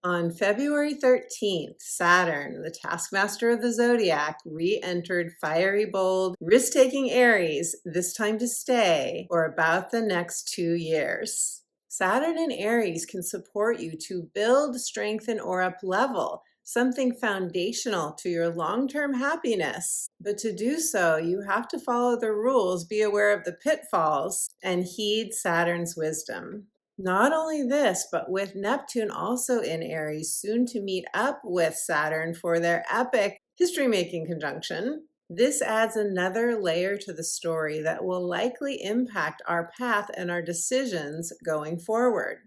On February 13th, Saturn, the taskmaster of the zodiac, re-entered fiery, bold, risk-taking Aries, this time to stay, for about the next 2 years. Saturn in Aries can support you to build, strengthen, or up-level something foundational to your long-term happiness. But to do so, you have to follow the rules, be aware of the pitfalls, and heed Saturn's wisdom. Not only this, but with Neptune also in Aries, soon to meet up with Saturn for their epic history-making conjunction, this adds another layer to the story that will likely impact our path and our decisions going forward.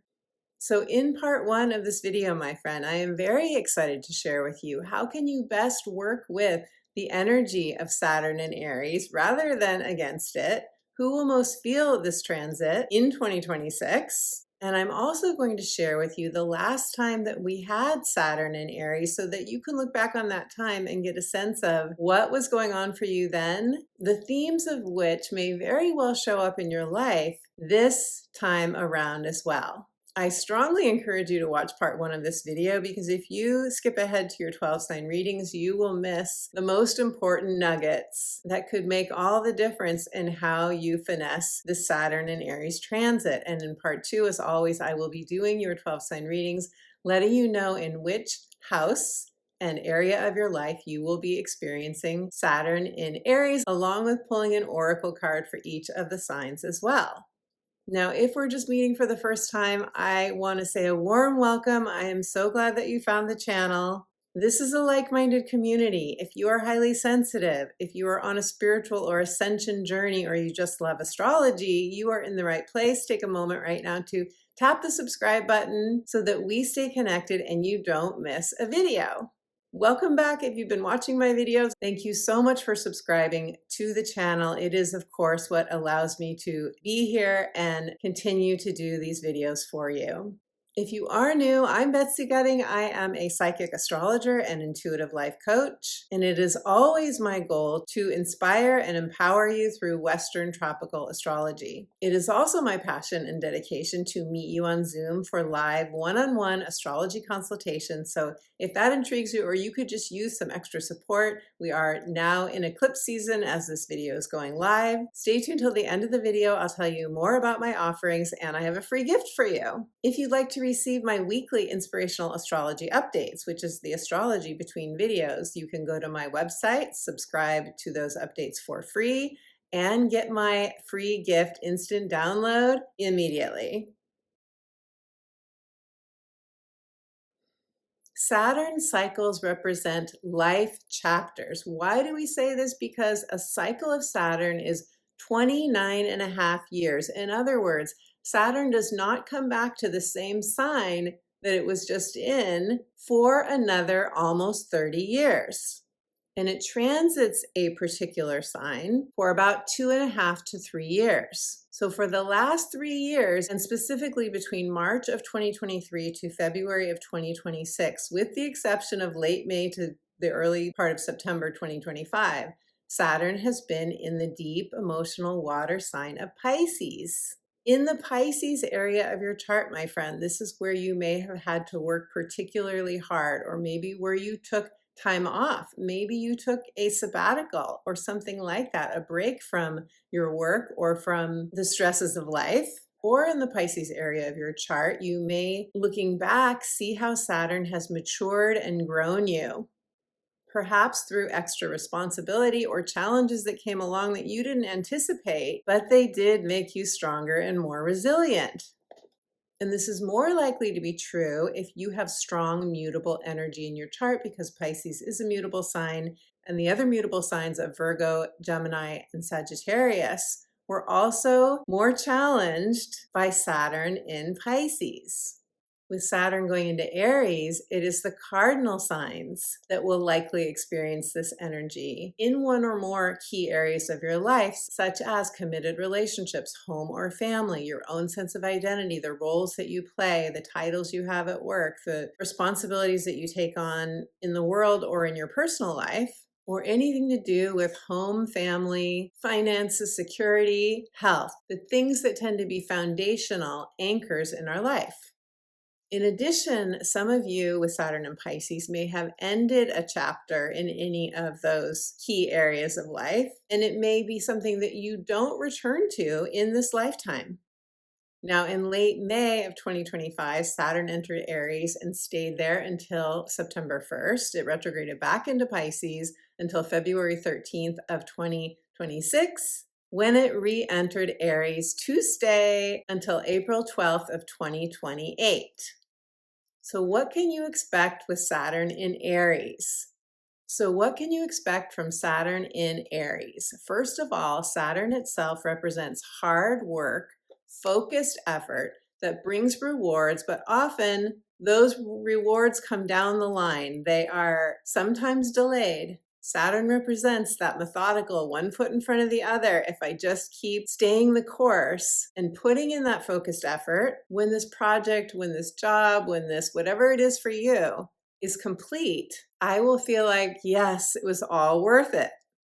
So in part 1 of this video, my friend, I am very excited to share with you how can you best work with the energy of Saturn in Aries rather than against it, who will most feel this transit in 2026. And I'm also going to share with you the last time that we had Saturn in Aries so that you can look back on that time and get a sense of what was going on for you then, the themes of which may very well show up in your life this time around as well. I strongly encourage you to watch part 1 of this video because if you skip ahead to your 12 sign readings, you will miss the most important nuggets that could make all the difference in how you finesse the Saturn and Aries transit. And in part 2, as always, I will be doing your 12 sign readings, letting you know in which house and area of your life you will be experiencing Saturn in Aries, along with pulling an oracle card for each of the signs as well. Now, if we're just meeting for the first time, I want to say a warm welcome. I am so glad that you found the channel. This is a like-minded community. If you are highly sensitive, if you are on a spiritual or ascension journey, or you just love astrology, you are in the right place. Take a moment right now to tap the subscribe button so that we stay connected and you don't miss a video. Welcome back if you've been watching my videos. Thank you so much for subscribing to the channel. It is, of course, what allows me to be here and continue to do these videos for you. If you are new, I'm Betsy. I am a psychic astrologer and intuitive life coach, and it is always my goal to inspire and empower you through Western tropical astrology. It is also my passion and dedication to meet you on Zoom for live one-on-one astrology consultations. So if that intrigues you, or you could just use some extra support, we are now in eclipse season as this video is going live. Stay tuned till the end of the video. I'll tell you more about my offerings, and I have a free gift for you. If you'd like to receive my weekly inspirational astrology updates, which is the astrology between videos, you can go to my website, subscribe to those updates for free, and get my free gift instant download immediately. Saturn cycles represent life chapters. Why do we say this? Because a cycle of Saturn is 29.5 years. In other words, Saturn does not come back to the same sign that it was just in for another almost 30 years. And it transits a particular sign for about 2.5 to 3 years. So for the last 3 years, and specifically between March of 2023 to February of 2026, with the exception of late May to the early part of September 2025, Saturn has been in the deep emotional water sign of Pisces. In the Pisces area of your chart, my friend, this is where you may have had to work particularly hard, or maybe where you took time off. Maybe you took a sabbatical or something like that, a break from your work or from the stresses of life. Or in the Pisces area of your chart, you may, looking back, see how Saturn has matured and grown you. Perhaps through extra responsibility or challenges that came along that you didn't anticipate, but they did make you stronger and more resilient. And this is more likely to be true if you have strong mutable energy in your chart, because Pisces is a mutable sign, and the other mutable signs of Virgo, Gemini, and Sagittarius were also more challenged by Saturn in Pisces. With Saturn going into Aries, it is the cardinal signs that will likely experience this energy in one or more key areas of your life, such as committed relationships, home or family, your own sense of identity, the roles that you play, the titles you have at work, the responsibilities that you take on in the world or in your personal life, or anything to do with home, family, finances, security, health, the things that tend to be foundational anchors in our life. In addition, some of you with Saturn and Pisces may have ended a chapter in any of those key areas of life, and it may be something that you don't return to in this lifetime. Now, in late May of 2025, Saturn entered Aries and stayed there until September 1st. It retrograded back into Pisces until February 13th of 2026, when it re-entered Aries to stay until April 12th of 2028. So what can you expect with Saturn in Aries? So what can you expect from Saturn in Aries? First of all, Saturn itself represents hard work, focused effort that brings rewards, but often those rewards come down the line. They are sometimes delayed. Saturn represents that methodical, one foot in front of the other. If I just keep staying the course and putting in that focused effort, when this project, when this job, when this whatever it is for you is complete, I will feel like, yes, it was all worth it.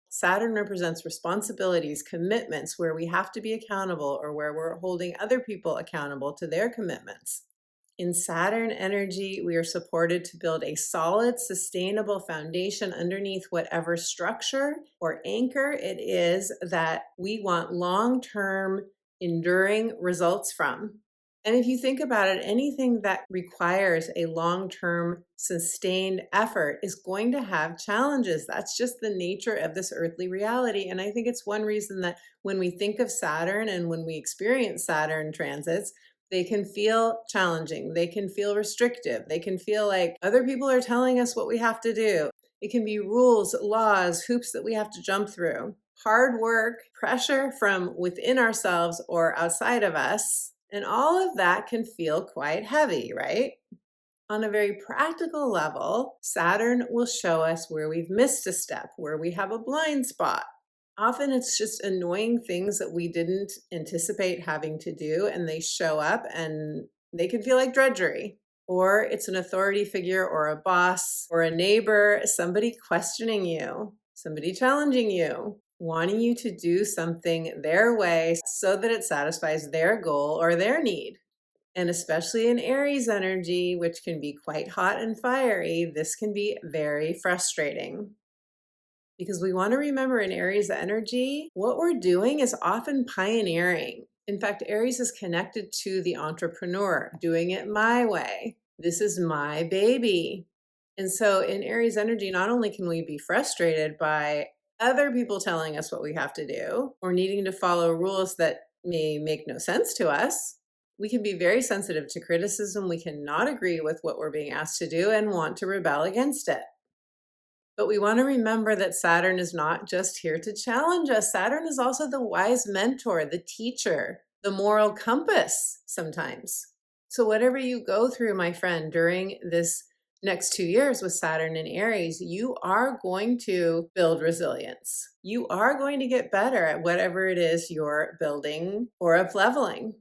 Saturn represents responsibilities, commitments where we have to be accountable or where we're holding other people accountable to their commitments. In Saturn energy, we are supported to build a solid, sustainable foundation underneath whatever structure or anchor it is that we want long-term, enduring results from. And if you think about it, anything that requires a long-term, sustained effort is going to have challenges. That's just the nature of this earthly reality. And I think it's one reason that when we think of Saturn and when we experience Saturn transits, they can feel challenging. They can feel restrictive. They can feel like other people are telling us what we have to do. It can be rules, laws, hoops that we have to jump through. Hard work, pressure from within ourselves or outside of us, and all of that can feel quite heavy, right? On a very practical level, Saturn will show us where we've missed a step, where we have a blind spot. Often it's just annoying things that we didn't anticipate having to do, and they show up and they can feel like drudgery. Or it's an authority figure or a boss or a neighbor, somebody questioning you, somebody challenging you, wanting you to do something their way so that it satisfies their goal or their need. And especially in Aries energy, which can be quite hot and fiery, this can be very frustrating. Because we want to remember in Aries energy, what we're doing is often pioneering. In fact, Aries is connected to the entrepreneur, doing it my way. This is my baby. And so in Aries energy, not only can we be frustrated by other people telling us what we have to do or needing to follow rules that may make no sense to us, we can be very sensitive to criticism. We cannot agree with what we're being asked to do and want to rebel against it. But we want to remember that Saturn is not just here to challenge us. Saturn is also the wise mentor, the teacher, the moral compass sometimes. So whatever you go through, my friend, during this next 2 years with Saturn in Aries, you are going to build resilience. You are going to get better at whatever it is you're building or up-leveling.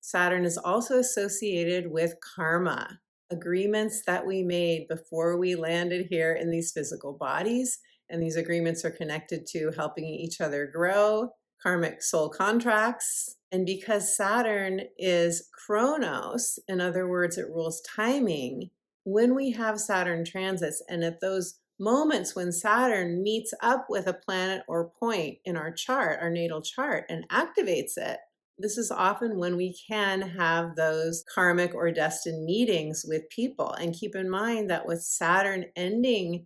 Saturn is also associated with karma, agreements that we made before we landed here in these physical bodies. And these agreements are connected to helping each other grow, karmic soul contracts. And because Saturn is Chronos, in other words, it rules timing, when we have Saturn transits and at those moments when Saturn meets up with a planet or point in our chart, our natal chart, and activates it, this is often when we can have those karmic or destined meetings with people. And keep in mind that with Saturn ending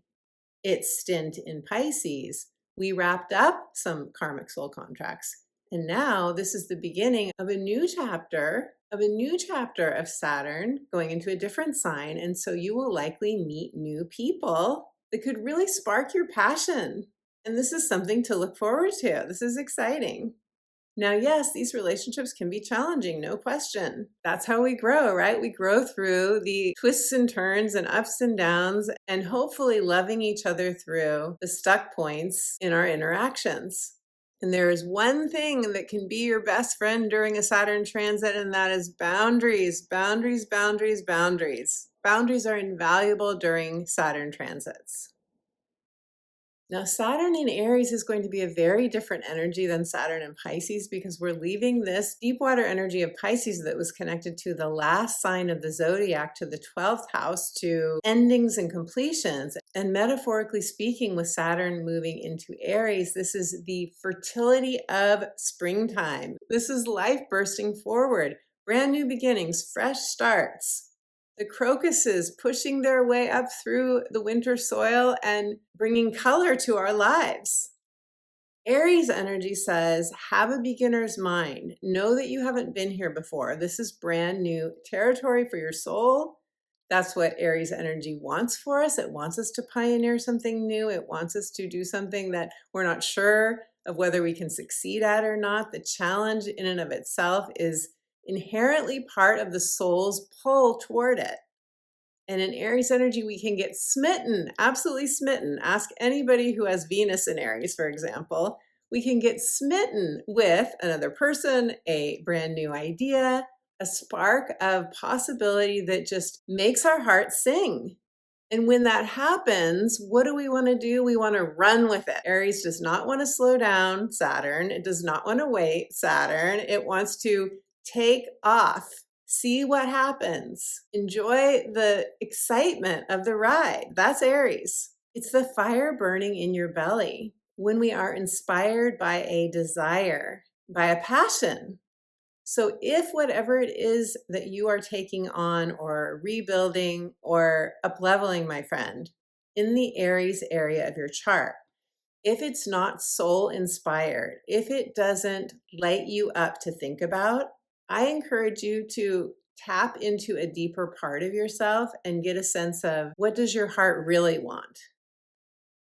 its stint in Pisces, we wrapped up some karmic soul contracts. And now this is the beginning of a new chapter of Saturn going into a different sign. And so you will likely meet new people that could really spark your passion. And this is something to look forward to. This is exciting. Now, yes, these relationships can be challenging, no question. That's how we grow, right? We grow through the twists and turns and ups and downs and hopefully loving each other through the stuck points in our interactions. And there is one thing that can be your best friend during a Saturn transit, and that is boundaries, boundaries, boundaries, boundaries. Boundaries are invaluable during Saturn transits. Now, Saturn in Aries is going to be a very different energy than Saturn in Pisces because we're leaving this deep water energy of Pisces that was connected to the last sign of the zodiac, to the 12th house, to endings and completions. And metaphorically speaking, with Saturn moving into Aries, this is the fertility of springtime. This is life bursting forward, brand new beginnings, fresh starts. The crocuses pushing their way up through the winter soil and bringing color to our lives. Aries energy says, have a beginner's mind. Know that you haven't been here before. This is brand new territory for your soul. That's what Aries energy wants for us. It wants us to pioneer something new. It wants us to do something that we're not sure of whether we can succeed at or not. The challenge in and of itself is inherently part of the soul's pull toward it. And in Aries energy, we can get smitten, absolutely smitten. Ask anybody who has Venus in Aries, for example. We can get smitten with another person, a brand new idea, a spark of possibility that just makes our heart sing. And when that happens, what do we want to do? We want to run with it. Aries does not want to slow down, Saturn. It does not want to wait, Saturn. It wants to take off, see what happens, enjoy the excitement of the ride. That's Aries. It's the fire burning in your belly when we are inspired by a desire, by a passion. So if whatever it is that you are taking on or rebuilding or up-leveling, my friend, in the Aries area of your chart, if it's not soul inspired, if it doesn't light you up to think about, I encourage you to tap into a deeper part of yourself and get a sense of, what does your heart really want?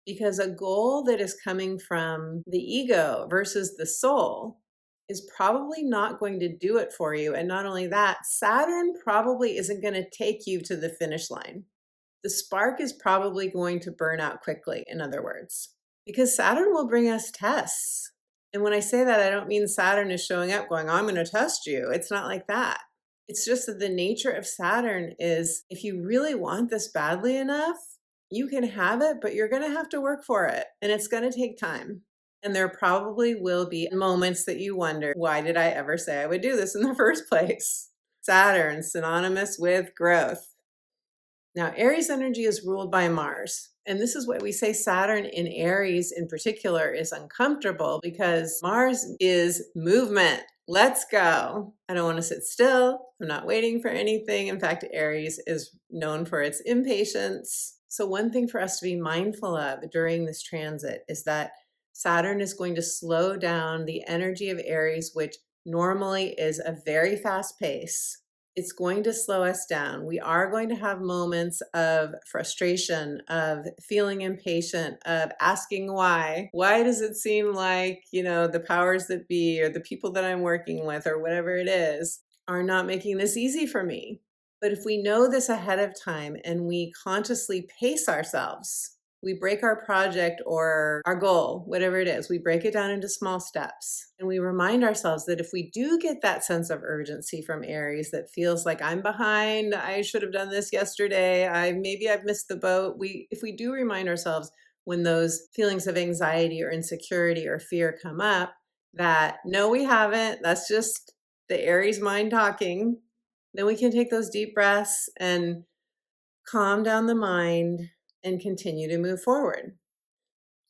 Because a goal that is coming from the ego versus the soul is probably not going to do it for you. And not only that, Saturn probably isn't going to take you to the finish line. The spark is probably going to burn out quickly, in other words, because Saturn will bring us tests. And when I say that, I don't mean Saturn is showing up going, I'm going to test you. It's not like that. It's just that the nature of Saturn is, if you really want this badly enough, you can have it, but you're going to have to work for it. And it's going to take time. And there probably will be moments that you wonder, why did I ever say I would do this in the first place? Saturn, synonymous with growth. Now, Aries energy is ruled by Mars. And this is why we say Saturn in Aries in particular is uncomfortable, because Mars is movement. Let's go. I don't want to sit still. I'm not waiting for anything. In fact, Aries is known for its impatience. So one thing for us to be mindful of during this transit is that Saturn is going to slow down the energy of Aries, which normally is a very fast pace. It's going to slow us down. We are going to have moments of frustration, of feeling impatient, of asking why. Why does it seem like, the powers that be or the people that I'm working with or whatever it is are not making this easy for me? But if we know this ahead of time and we consciously pace ourselves, we break our project or our goal, whatever it is, we break it down into small steps. And we remind ourselves that if we do get that sense of urgency from Aries that feels like I'm behind, I should have done this yesterday, maybe I've missed the boat. If we do remind ourselves when those feelings of anxiety or insecurity or fear come up, that no, we haven't, that's just the Aries mind talking, then we can take those deep breaths and calm down the mind and continue to move forward.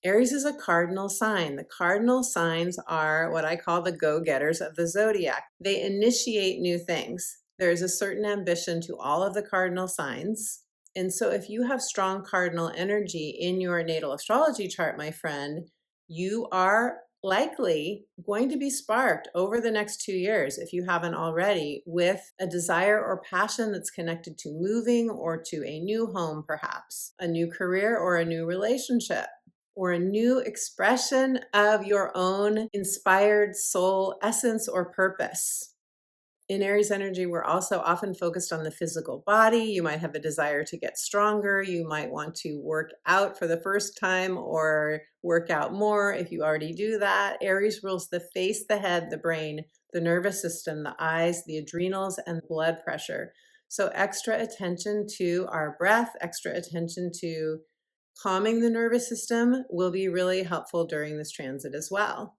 Aries is a cardinal sign. The cardinal signs are what I call the go-getters of the zodiac. They initiate new things. There's a certain ambition to all of the cardinal signs. And so if you have strong cardinal energy in your natal astrology chart, my friend, you are likely going to be sparked over the next 2 years, if you haven't already, with a desire or passion that's connected to moving or to a new home, perhaps a new career or a new relationship, or a new expression of your own inspired soul essence or purpose. In Aries energy, we're also often focused on the physical body. You might have a desire to get stronger. You might want to work out for the first time or work out more if you already do that. Aries rules the face, the head, the brain, the nervous system, the eyes, the adrenals, and blood pressure. So extra attention to our breath, extra attention to Calming the nervous system will be really helpful during this transit as well.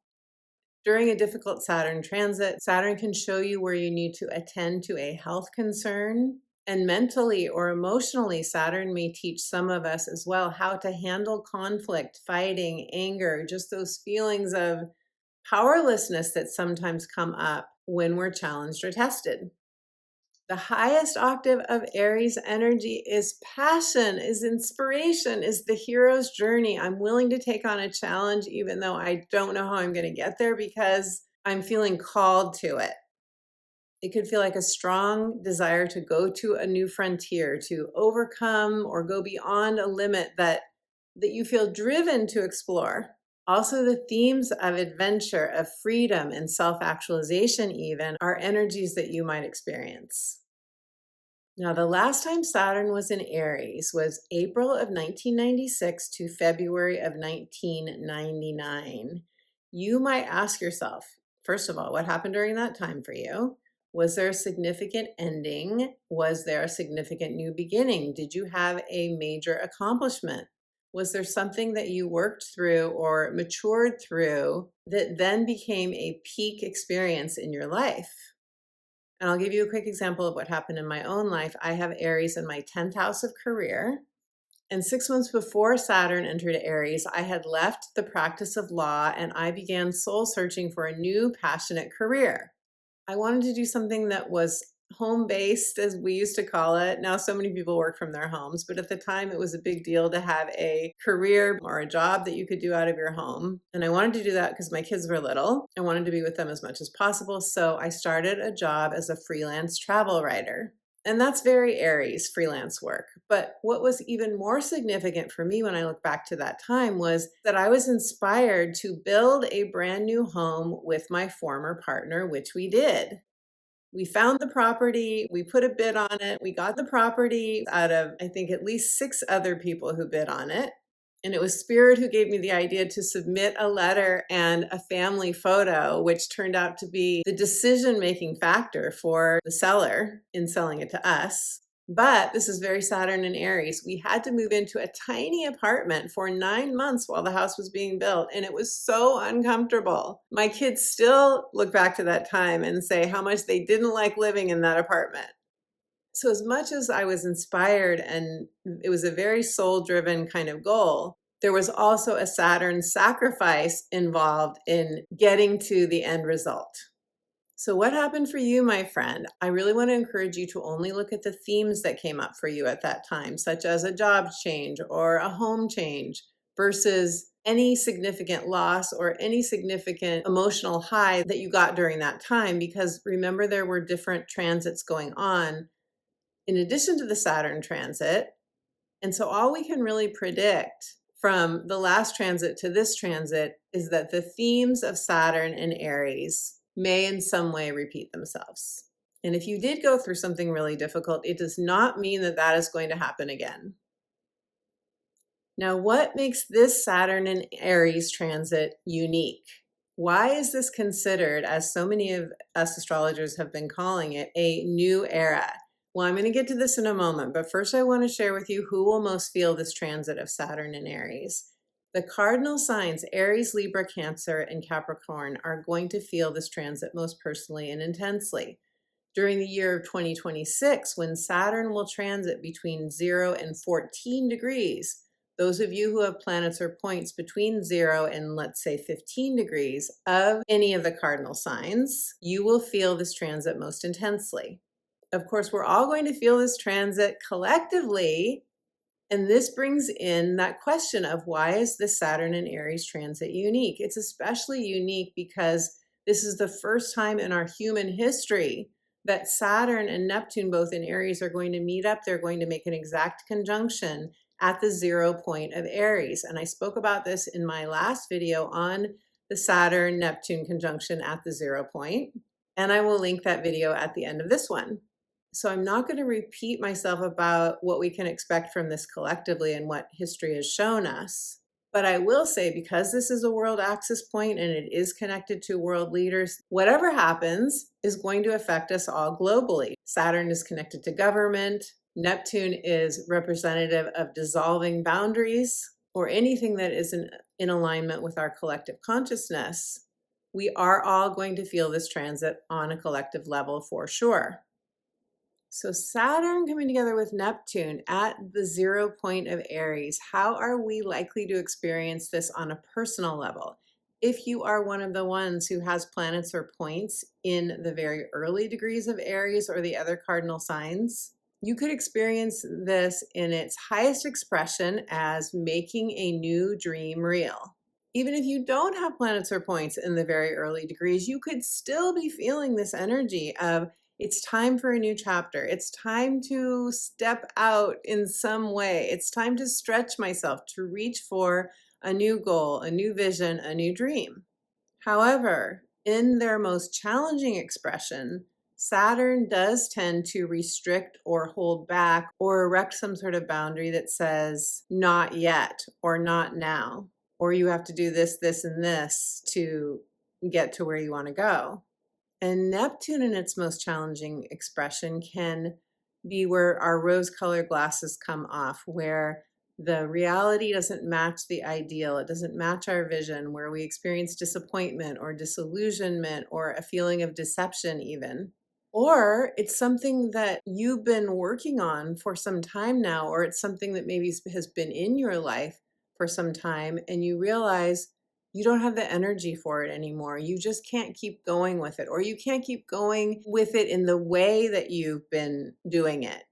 During a difficult Saturn transit, Saturn can show you where you need to attend to a health concern. And mentally or emotionally, Saturn may teach some of us as well how to handle conflict, fighting, anger, just those feelings of powerlessness that sometimes come up when we're challenged or tested. The highest octave of Aries energy is passion, is inspiration, is the hero's journey. I'm willing to take on a challenge even though I don't know how I'm going to get there because I'm feeling called to it. It could feel like a strong desire to go to a new frontier, to overcome or go beyond a limit that you feel driven to explore. Also, the themes of adventure, of freedom, and self-actualization even are energies that you might experience. Now, the last time Saturn was in Aries was April of 1996 to February of 1999. You might ask yourself, first of all, what happened during that time for you? Was there a significant ending? Was there a significant new beginning? Did you have a major accomplishment? Was there something that you worked through or matured through that then became a peak experience in your life? And I'll give you a quick example of what happened in my own life. I have Aries in my 10th house of career. And 6 months before Saturn entered Aries, I had left the practice of law and I began soul searching for a new passionate career. I wanted to do something that was home-based, as we used to call it. Now, so many people work from their homes, but at the time it was a big deal to have a career or a job that you could do out of your home. And I wanted to do that because my kids were little. I wanted to be with them as much as possible. So I started a job as a freelance travel writer. And that's very Aries, freelance work. But what was even more significant for me when I look back to that time was that I was inspired to build a brand new home with my former partner, which we did. We found the property, we put a bid on it, we got the property out of, I think, at least 6 other people who bid on it. And it was Spirit who gave me the idea to submit a letter and a family photo, which turned out to be the decision-making factor for the seller in selling it to us. But this is very Saturn and Aries. We had to move into a tiny apartment for 9 months while the house was being built, and it was so uncomfortable. My kids still look back to that time and say how much they didn't like living in that apartment. So as much as I was inspired and it was a very soul-driven kind of goal, there was also a Saturn sacrifice involved in getting to the end result. So what happened for you, my friend? I really want to encourage you to only look at the themes that came up for you at that time, such as a job change or a home change, versus any significant loss or any significant emotional high that you got during that time. Because remember, there were different transits going on in addition to the Saturn transit. And so all we can really predict from the last transit to this transit is that the themes of Saturn and Aries may in some way repeat themselves. And if you did go through something really difficult, it does not mean that that is going to happen again. Now, what makes this Saturn and Aries transit unique? Why is this considered, as so many of us astrologers have been calling it, a new era? Well, I'm going to get to this in a moment, but first I want to share with you who will most feel this transit of Saturn and Aries. The cardinal signs, Aries, Libra, Cancer, and Capricorn, are going to feel this transit most personally and intensely. During the year of 2026, when Saturn will transit between 0 and 14 degrees, those of you who have planets or points between 0 and, let's say, 15 degrees of any of the cardinal signs, you will feel this transit most intensely. Of course, we're all going to feel this transit collectively. And this brings in that question of why is this Saturn and Aries transit unique? It's especially unique because this is the first time in our human history that Saturn and Neptune, both in Aries, are going to meet up. They're going to make an exact conjunction at the 0 point of Aries. And I spoke about this in my last video on the Saturn-Neptune conjunction at the 0 point. And I will link that video at the end of this one. So I'm not going to repeat myself about what we can expect from this collectively and what history has shown us. But I will say, because this is a world axis point and it is connected to world leaders, whatever happens is going to affect us all globally. Saturn is connected to government. Neptune is representative of dissolving boundaries or anything that isn't in alignment with our collective consciousness. We are all going to feel this transit on a collective level for sure. So Saturn coming together with Neptune at the 0 point of Aries, how are we likely to experience this on a personal level? If you are one of the ones who has planets or points in the very early degrees of Aries or the other cardinal signs, you could experience this in its highest expression as making a new dream real. Even if you don't have planets or points in the very early degrees, you could still be feeling this energy of it's time for a new chapter. It's time to step out in some way. It's time to stretch myself, to reach for a new goal, a new vision, a new dream. However, in their most challenging expression, Saturn does tend to restrict or hold back or erect some sort of boundary that says, not yet, or not now, or you have to do this, this, and this to get to where you want to go. And Neptune in its most challenging expression can be where our rose-colored glasses come off, where the reality doesn't match the ideal, it doesn't match our vision, where we experience disappointment or disillusionment or a feeling of deception even. Or it's something that you've been working on for some time now, or it's something that maybe has been in your life for some time, and you realize you don't have the energy for it anymore. You just can't keep going with it, or you can't keep going with it in the way that you've been doing it.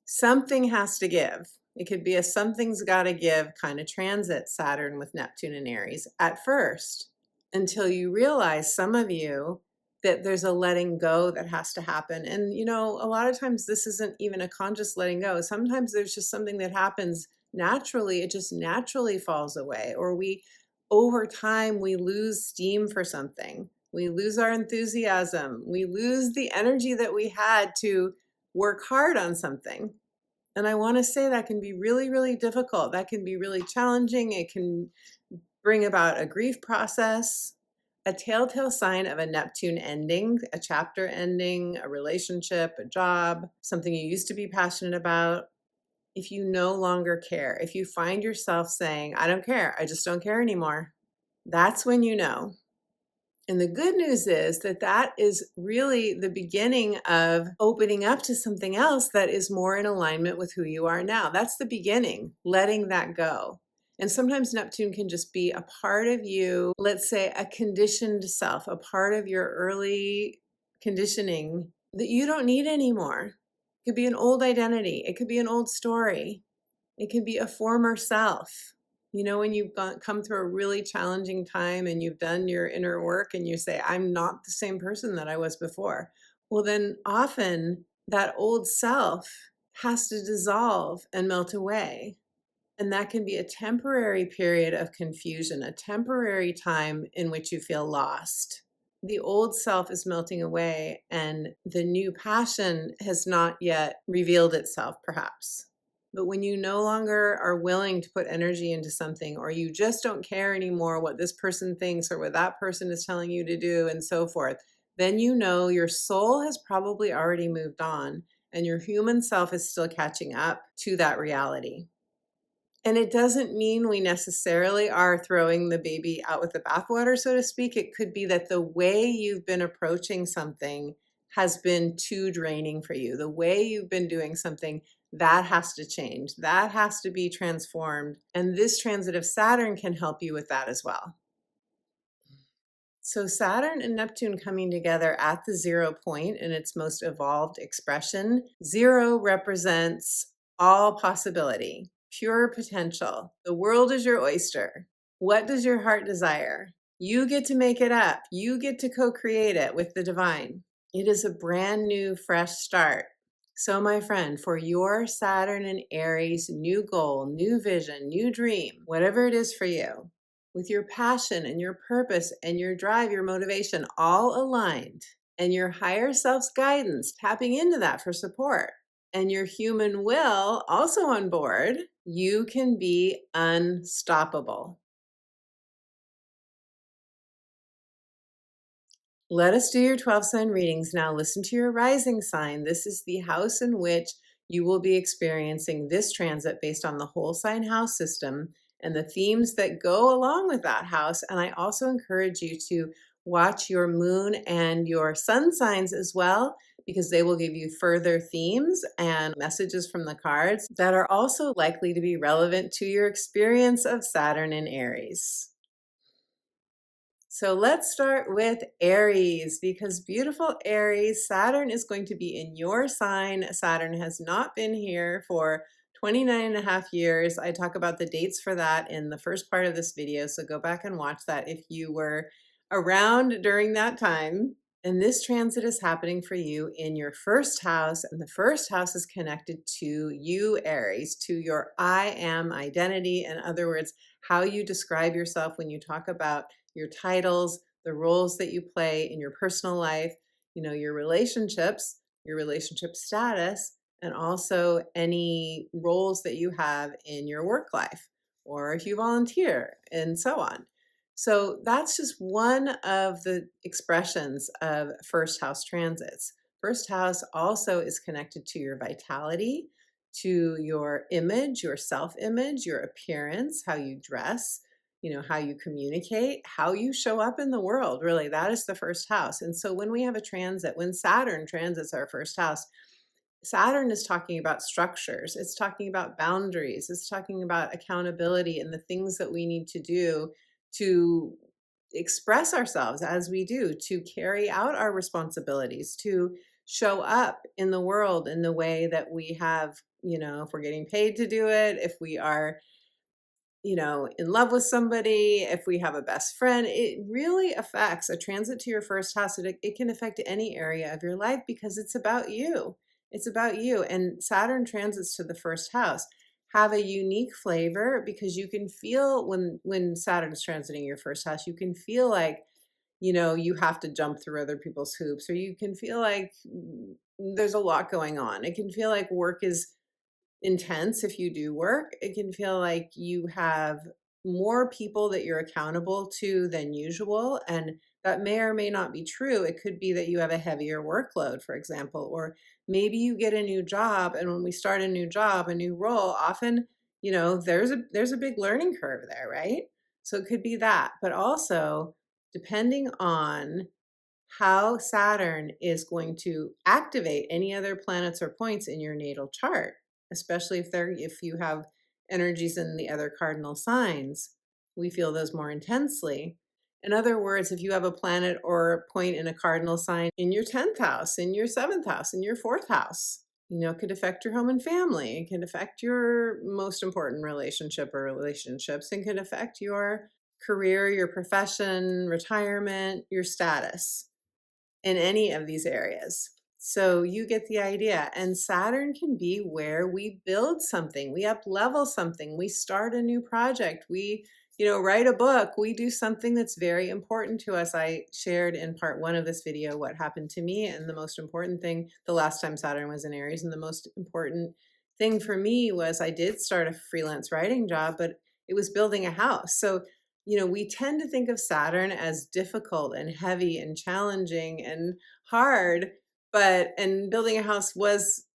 Something has to give. It could be a something's got to give kind of transit, Saturn with Neptune and Aries at first, until you realize, some of you, that there's a letting go that has to happen. And, you know, a lot of times this isn't even a conscious letting go. Sometimes there's just something that happens naturally. It just naturally falls away, or over time, we lose steam for something. We lose our enthusiasm. We lose the energy that we had to work hard on something. And I want to say that can be really, really difficult. That can be really challenging. It can bring about a grief process, a telltale sign of a Neptune ending, a chapter ending, a relationship, a job, something you used to be passionate about. If you no longer care, if you find yourself saying, I don't care, I just don't care anymore, that's when you know. And the good news is that that is really the beginning of opening up to something else that is more in alignment with who you are now. That's the beginning, letting that go. And sometimes Neptune can just be a part of you, let's say a conditioned self, a part of your early conditioning that you don't need anymore. It could be an old identity. It could be an old story. It could be a former self. You know, when you've come through a really challenging time and you've done your inner work and you say, I'm not the same person that I was before. Well, then often that old self has to dissolve and melt away. And that can be a temporary period of confusion, a temporary time in which you feel lost. The old self is melting away and the new passion has not yet revealed itself, perhaps. But when you no longer are willing to put energy into something, or you just don't care anymore what this person thinks or what that person is telling you to do and so forth, then you know your soul has probably already moved on and your human self is still catching up to that reality. And it doesn't mean we necessarily are throwing the baby out with the bathwater, so to speak. It could be that the way you've been approaching something has been too draining for you. The way you've been doing something, that has to change. That has to be transformed. And this transit of Saturn can help you with that as well. So Saturn and Neptune coming together at the 0 point in its most evolved expression. 0 represents all possibility, pure potential. The world is your oyster. What does your heart desire? You get to make it up. You get to co-create it with the divine. It is a brand new, fresh start. So my friend, for your Saturn and Aries new goal, new vision, new dream, whatever it is for you, with your passion and your purpose and your drive, your motivation all aligned, and your higher self's guidance, tapping into that for support, and your human will also on board, you can be unstoppable. Let us do your 12 sign readings now. Listen to your rising sign. This is the house in which you will be experiencing this transit based on the whole sign house system and the themes that go along with that house. And I also encourage you to watch your moon and your sun signs as well, because they will give you further themes and messages from the cards that are also likely to be relevant to your experience of Saturn in Aries. So let's start with Aries, because beautiful Aries, Saturn is going to be in your sign. Saturn has not been here for 29.5 years. I talk about the dates for that in the first part of this video, so go back and watch that if you were around during that time. And this transit is happening for you in your first house, and the first house is connected to you, Aries, to your I am identity. In other words, how you describe yourself when you talk about your titles, the roles that you play in your personal life, your relationships, your relationship status, and also any roles that you have in your work life, or if you volunteer, and so on. So that's just one of the expressions of first house transits. First house also is connected to your vitality, to your image, your self-image, your appearance, how you dress, how you communicate, how you show up in the world. Really, that is the first house. And so when we have a transit, when Saturn transits our first house, Saturn is talking about structures. It's talking about boundaries. It's talking about accountability and the things that we need to do to express ourselves as we do, to carry out our responsibilities, to show up in the world in the way that we have, if we're getting paid to do it, if we are in love with somebody, if we have a best friend. It really affects a transit to your first house. It can affect any area of your life because it's about you. It's about you. And Saturn transits to the first house have a unique flavor because you can feel when Saturn is transiting your first house, you can feel like, you have to jump through other people's hoops, or you can feel like there's a lot going on. It can feel like work is intense if you do work. It can feel like you have more people that you're accountable to than usual. And that may or may not be true. It could be that you have a heavier workload, for example, or maybe you get a new job. And when we start a new job, a new role, often, there's a big learning curve there, right? So it could be that. But also, depending on how Saturn is going to activate any other planets or points in your natal chart, especially if you have energies in the other cardinal signs, we feel those more intensely. In other words, if you have a planet or a point in a cardinal sign in your 10th house, in your 7th house, in your 4th house, it could affect your home and family. It can affect your most important relationship or relationships, and could affect your career, your profession, retirement, your status in any of these areas. So you get the idea. And Saturn can be where we build something, we up level something, we start a new project, we, write a book, we do something that's very important to us. I shared in part 1 of this video what happened to me, and the most important thing the last time Saturn was in Aries, and the most important thing for me was I did start a freelance writing job, but it was building a house. So we tend to think of Saturn as difficult and heavy and challenging and hard, and building a house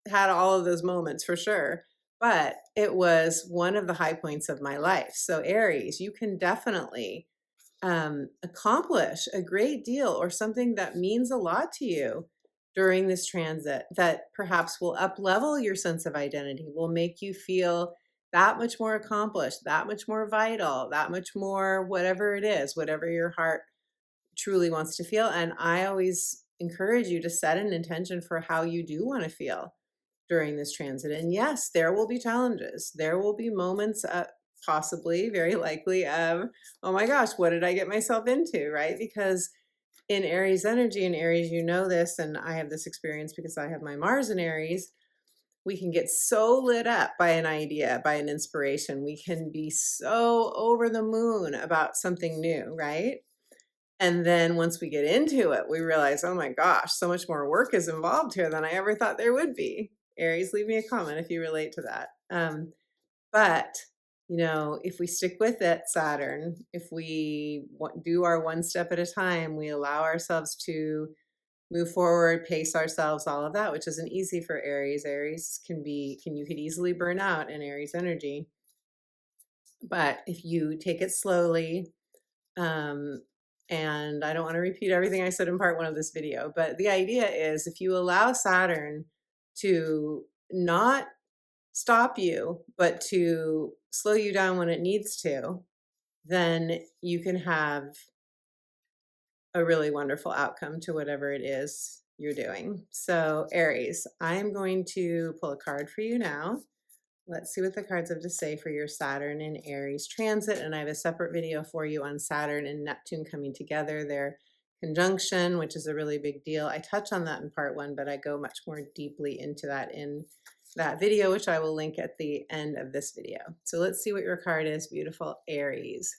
had all of those moments for sure, but it was one of the high points of my life. So Aries, you can definitely accomplish a great deal, or something that means a lot to you during this transit that perhaps will up level your sense of identity, will make you feel that much more accomplished, that much more vital, that much more whatever it is, whatever your heart truly wants to feel. And I always encourage you to set an intention for how you do want to feel during this transit. And yes, there will be challenges. There will be moments, possibly, very likely, of, oh my gosh, what did I get myself into, right? Because in Aries energy, in Aries, this, and I have this experience because I have my Mars in Aries, we can get so lit up by an idea, by an inspiration. We can be so over the moon about something new, right? And then once we get into it, we realize, oh my gosh, so much more work is involved here than I ever thought there would be. Aries, leave me a comment if you relate to that. But, if we stick with it, Saturn, if we do our one step at a time, we allow ourselves to move forward, pace ourselves, all of that, which isn't easy for Aries. Aries you could easily burn out in Aries energy. But if you take it slowly, and I don't want to repeat everything I said in part one of this video, but the idea is if you allow Saturn to not stop you, but to slow you down when it needs to, then you can have a really wonderful outcome to whatever it is you're doing. So Aries, I am going to pull a card for you now. Let's see what the cards have to say for your Saturn and Aries transit. And I have a separate video for you on Saturn and Neptune coming together, their conjunction, which is a really big deal. I touch on that in part one, but I go much more deeply into that in that video, which I will link at the end of this video. So let's see what your card is, beautiful Aries.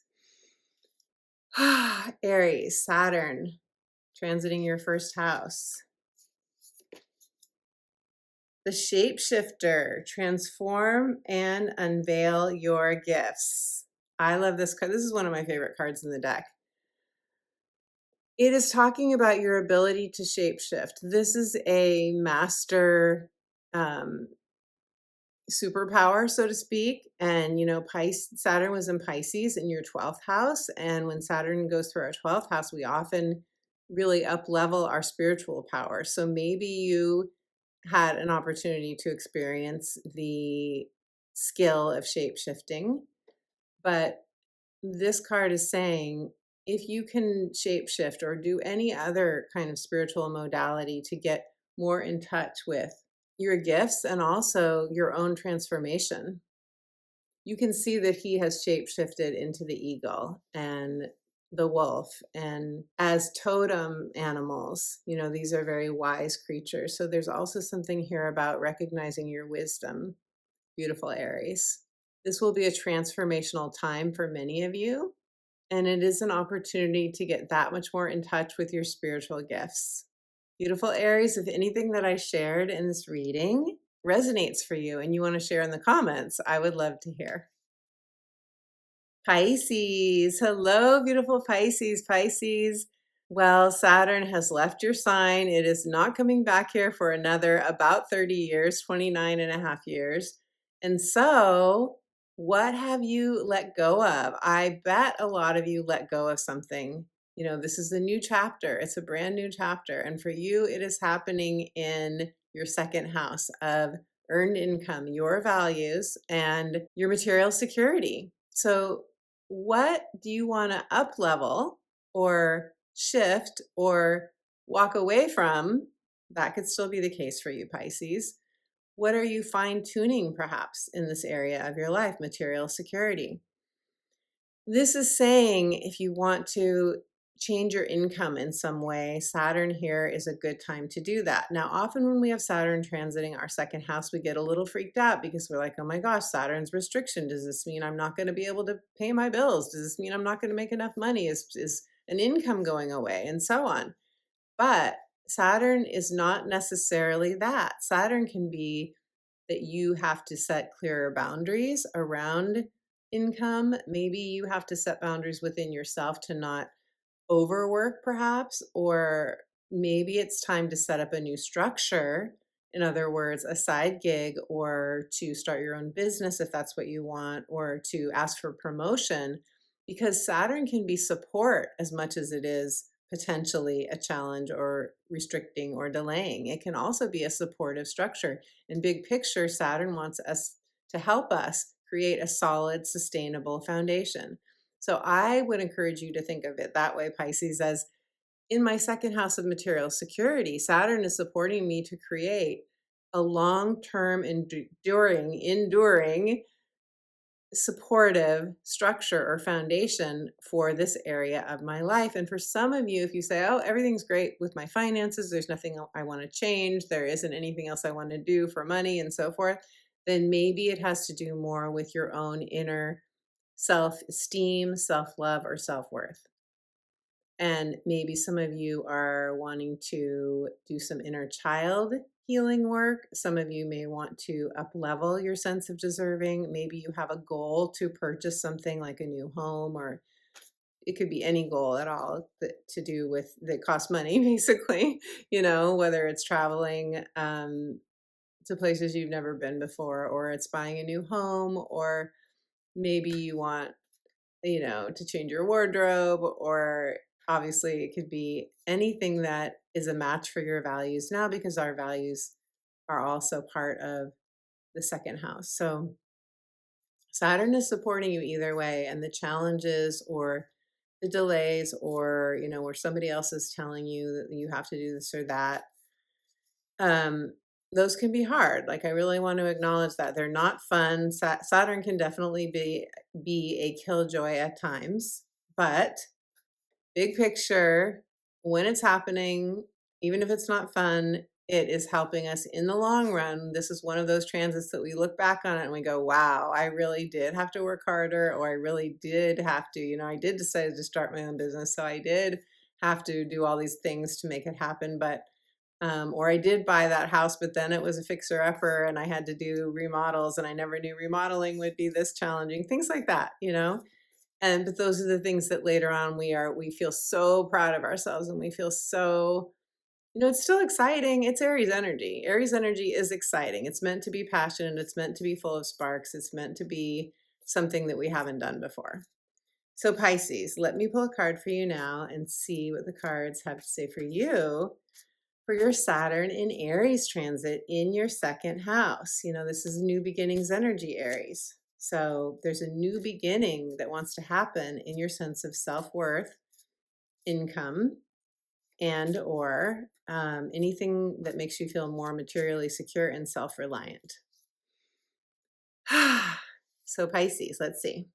Aries, Saturn, transiting your first house. The shapeshifter, transform and unveil your gifts. I love this card. This is one of my favorite cards in the deck. It is talking about your ability to shapeshift. This is a master superpower, so to speak. And, you know, Saturn was in Pisces in your 12th house. And when Saturn goes through our 12th house, we often really up level our spiritual power. So maybe you had an opportunity to experience the skill of shape shifting. But this card is saying if you can shape shift or do any other kind of spiritual modality to get more in touch with your gifts and also your own transformation, you can see that he has shape shifted into the eagle and the wolf, and as totem animals, you know, these are very wise creatures. So there's also something here about recognizing your wisdom, beautiful Aries. This will be a transformational time for many of you, and it is an opportunity to get that much more in touch with your spiritual gifts. Beautiful Aries, if anything that I shared in this reading resonates for you and you want to share in the comments, I would love to hear. Pisces, hello, beautiful Pisces. Pisces, well, Saturn has left your sign. It is not coming back here for another about 30 years, 29 and a half years. And so, what have you let go of? I bet a lot of you let go of something. You know, this is a new chapter. It's a brand new chapter. And for you, it is happening in your second house of earned income, your values, and your material security. So, what do you want to up level or shift or walk away from? That could still be the case for you, Pisces. What are you fine tuning perhaps in this area of your life? Material security. This is saying if you want to change your income in some way, Saturn here is a good time to do that. Now, often when we have Saturn transiting our second house, we get a little freaked out because we're like, oh my gosh, Saturn's restriction. Does this mean I'm not going to be able to pay my bills? Does this mean I'm not going to make enough money? Is an income going away? And so on. But Saturn is not necessarily that. Saturn can be that you have to set clearer boundaries around income. Maybe you have to set boundaries within yourself to not overwork, perhaps, or maybe it's time to set up a new structure. In other words, a side gig, or to start your own business if that's what you want, or to ask for promotion, because Saturn can be support as much as it is potentially a challenge or restricting or delaying. It can also be a supportive structure. In big picture, Saturn wants us to help us create a solid, sustainable foundation. So I would encourage you to think of it that way, Pisces, as in my second house of material security, Saturn is supporting me to create a long-term, enduring, supportive structure or foundation for this area of my life. And for some of you, if you say, oh, everything's great with my finances, there's nothing I want to change, there isn't anything else I want to do for money and so forth, then maybe it has to do more with your own inner self-esteem, self-love, or self-worth. And maybe some of you are wanting to do some inner child healing work. Some of you may want to up level your sense of deserving. Maybe you have a goal to purchase something like a new home or it could be any goal at all that to do with that costs money, basically, whether it's traveling to places you've never been before, or it's buying a new home, or maybe you want, to change your wardrobe, or obviously it could be anything that is a match for your values now, because our values are also part of the second house. So Saturn is supporting you either way, and the challenges or the delays, or where somebody else is telling you that you have to do this or that, um those can be hard. Like, I really want to acknowledge that they're not fun. Saturn can definitely be a killjoy at times, but big picture, when it's happening, even if it's not fun, it is helping us in the long run. This is one of those transits that we look back on it and we go, wow, I really did have to work harder, or I really did have to, I did decide to start my own business. So I did have to do all these things to make it happen. But, or I did buy that house, but then it was a fixer upper and I had to do remodels, and I never knew remodeling would be this challenging, things like that. But those are the things that later on we feel so proud of ourselves, and we feel so, it's still exciting. It's Aries energy. Aries energy is exciting. It's meant to be passionate. It's meant to be full of sparks. It's meant to be something that we haven't done before. So Pisces, let me pull a card for you now and see what the cards have to say for you for your Saturn in Aries transit in your second house. This is new beginnings energy, Aries. So there's a new beginning that wants to happen in your sense of self-worth, income, and or anything that makes you feel more materially secure and self-reliant. So Pisces, let's see.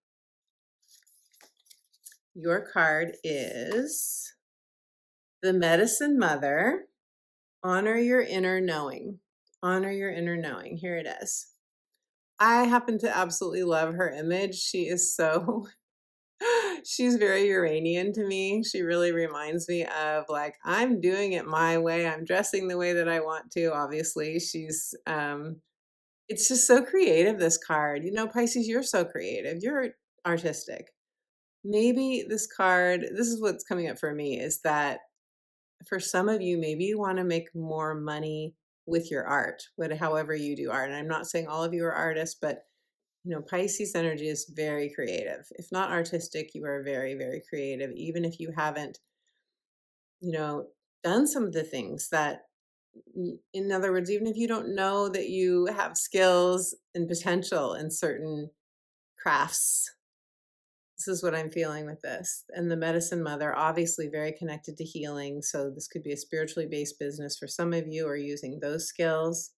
Your card is the Medicine Mother. Honor your inner knowing. Honor your inner knowing. Here it is. I happen to absolutely love her image. She is so, she's very Uranian to me. She really reminds me of, like, I'm doing it my way. I'm dressing the way that I want to. Obviously, she's, it's just so creative, this card. Pisces, you're so creative. You're artistic. Maybe this card, this is what's coming up for me, is that for some of you, maybe you want to make more money with your art, however you do art. And I'm not saying all of you are artists, but Pisces energy is very creative. If not artistic, you are very, very creative. Even if you haven't, done some of the things that, in other words, even if you don't know that you have skills and potential in certain crafts, this is what I'm feeling with this. And the Medicine Mother, obviously very connected to healing. So this could be a spiritually based business for some of you, or using those skills.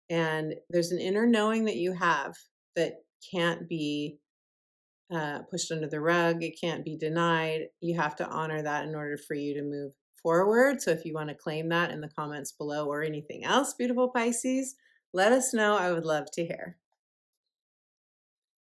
And there's an inner knowing that you have that can't be pushed under the rug. It can't be denied. You have to honor that in order for you to move forward. So if you want to claim that in the comments below, or anything else, beautiful Pisces, let us know. I would love to hear.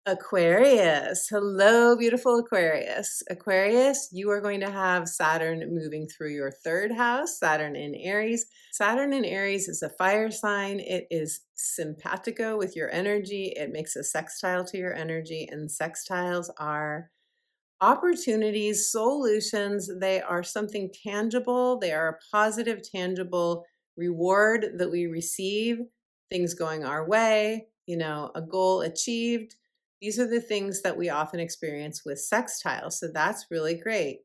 Aquarius. Hello, beautiful Aquarius. Aquarius, you are going to have Saturn moving through your third house, Saturn in Aries. Saturn in Aries is a fire sign. It is simpatico with your energy. It makes a sextile to your energy, and sextiles are opportunities, solutions. They are something tangible. They are a positive, tangible reward that we receive, things going our way, a goal achieved. These are the things that we often experience with sextiles. So that's really great.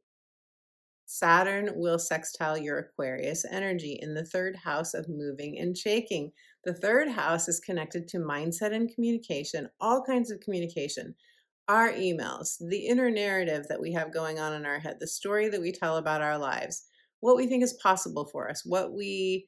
Saturn will sextile your Aquarius energy in the third house of moving and shaking. The third house is connected to mindset and communication, all kinds of communication. Our emails, the inner narrative that we have going on in our head, the story that we tell about our lives, what we think is possible for us, what we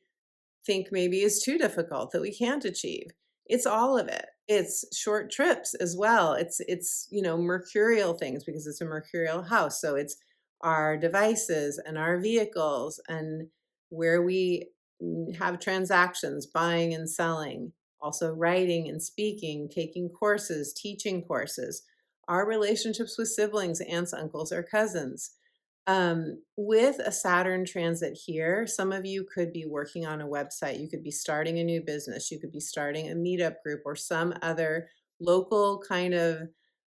think maybe is too difficult that we can't achieve. It's all of it. It's short trips as well. It's mercurial things, because it's a mercurial house. So it's our devices and our vehicles, and where we have transactions, buying and selling, also writing and speaking, taking courses, teaching courses, our relationships with siblings, aunts, uncles, or cousins. With a Saturn transit here, some of you could be working on a website. You could be starting a new business. You could be starting a meetup group, or some other local kind of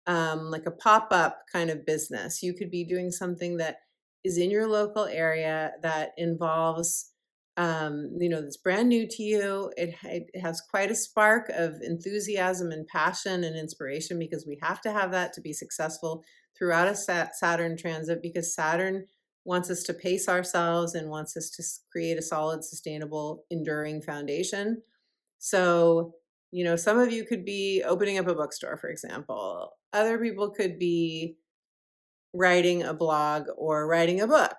like a pop-up kind of business. You could be doing something that is in your local area that involves, that's brand new to you. It has quite a spark of enthusiasm and passion and inspiration, because we have to have that to be successful throughout a Saturn transit, because Saturn wants us to pace ourselves and wants us to create a solid, sustainable, enduring foundation. So, some of you could be opening up a bookstore, for example. Other people could be writing a blog or writing a book.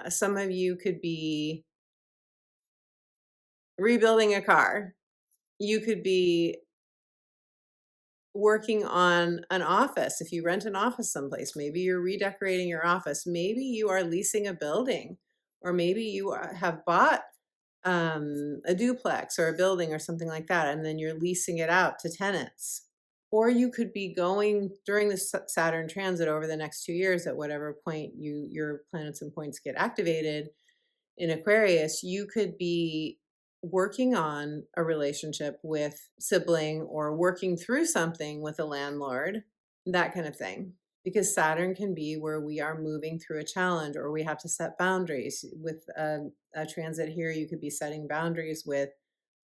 Some of you could be rebuilding a car. You could be working on an office. If you rent an office someplace, maybe you're redecorating your office. Maybe you are leasing a building, or maybe you have bought a duplex or a building or something like that, and then you're leasing it out to tenants. Or you could be going during the Saturn transit over the next 2 years, at whatever point your planets and points get activated in Aquarius, you could be working on a relationship with sibling, or working through something with a landlord, that kind of thing. Because Saturn can be where we are moving through a challenge, or we have to set boundaries. With a transit here, you could be setting boundaries with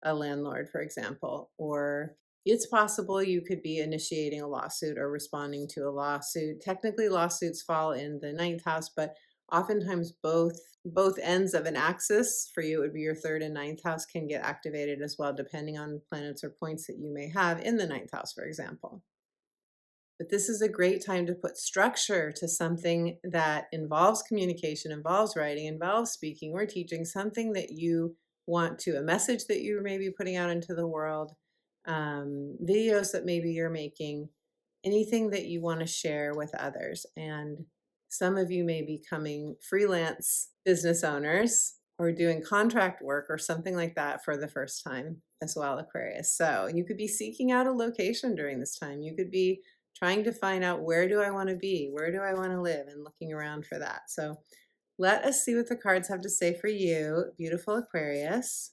a landlord, for example, or it's possible you could be initiating a lawsuit or responding to a lawsuit. Technically, lawsuits fall in the ninth house, but oftentimes both ends of an axis, for you it would be your third and ninth house, can get activated as well, depending on planets or points that you may have in the ninth house, for example. But this is a great time to put structure to something that involves communication, involves writing, involves speaking or teaching, something that you want to, a message that you may be putting out into the world, videos that maybe you're making, anything that you want to share with others. And some of you may be becoming freelance business owners, or doing contract work or something like that for the first time as well, Aquarius. So you could be seeking out a location during this time. You could be trying to find out, where do I want to be? Where do I want to live? And looking around for that. So let us see what the cards have to say for you, beautiful Aquarius.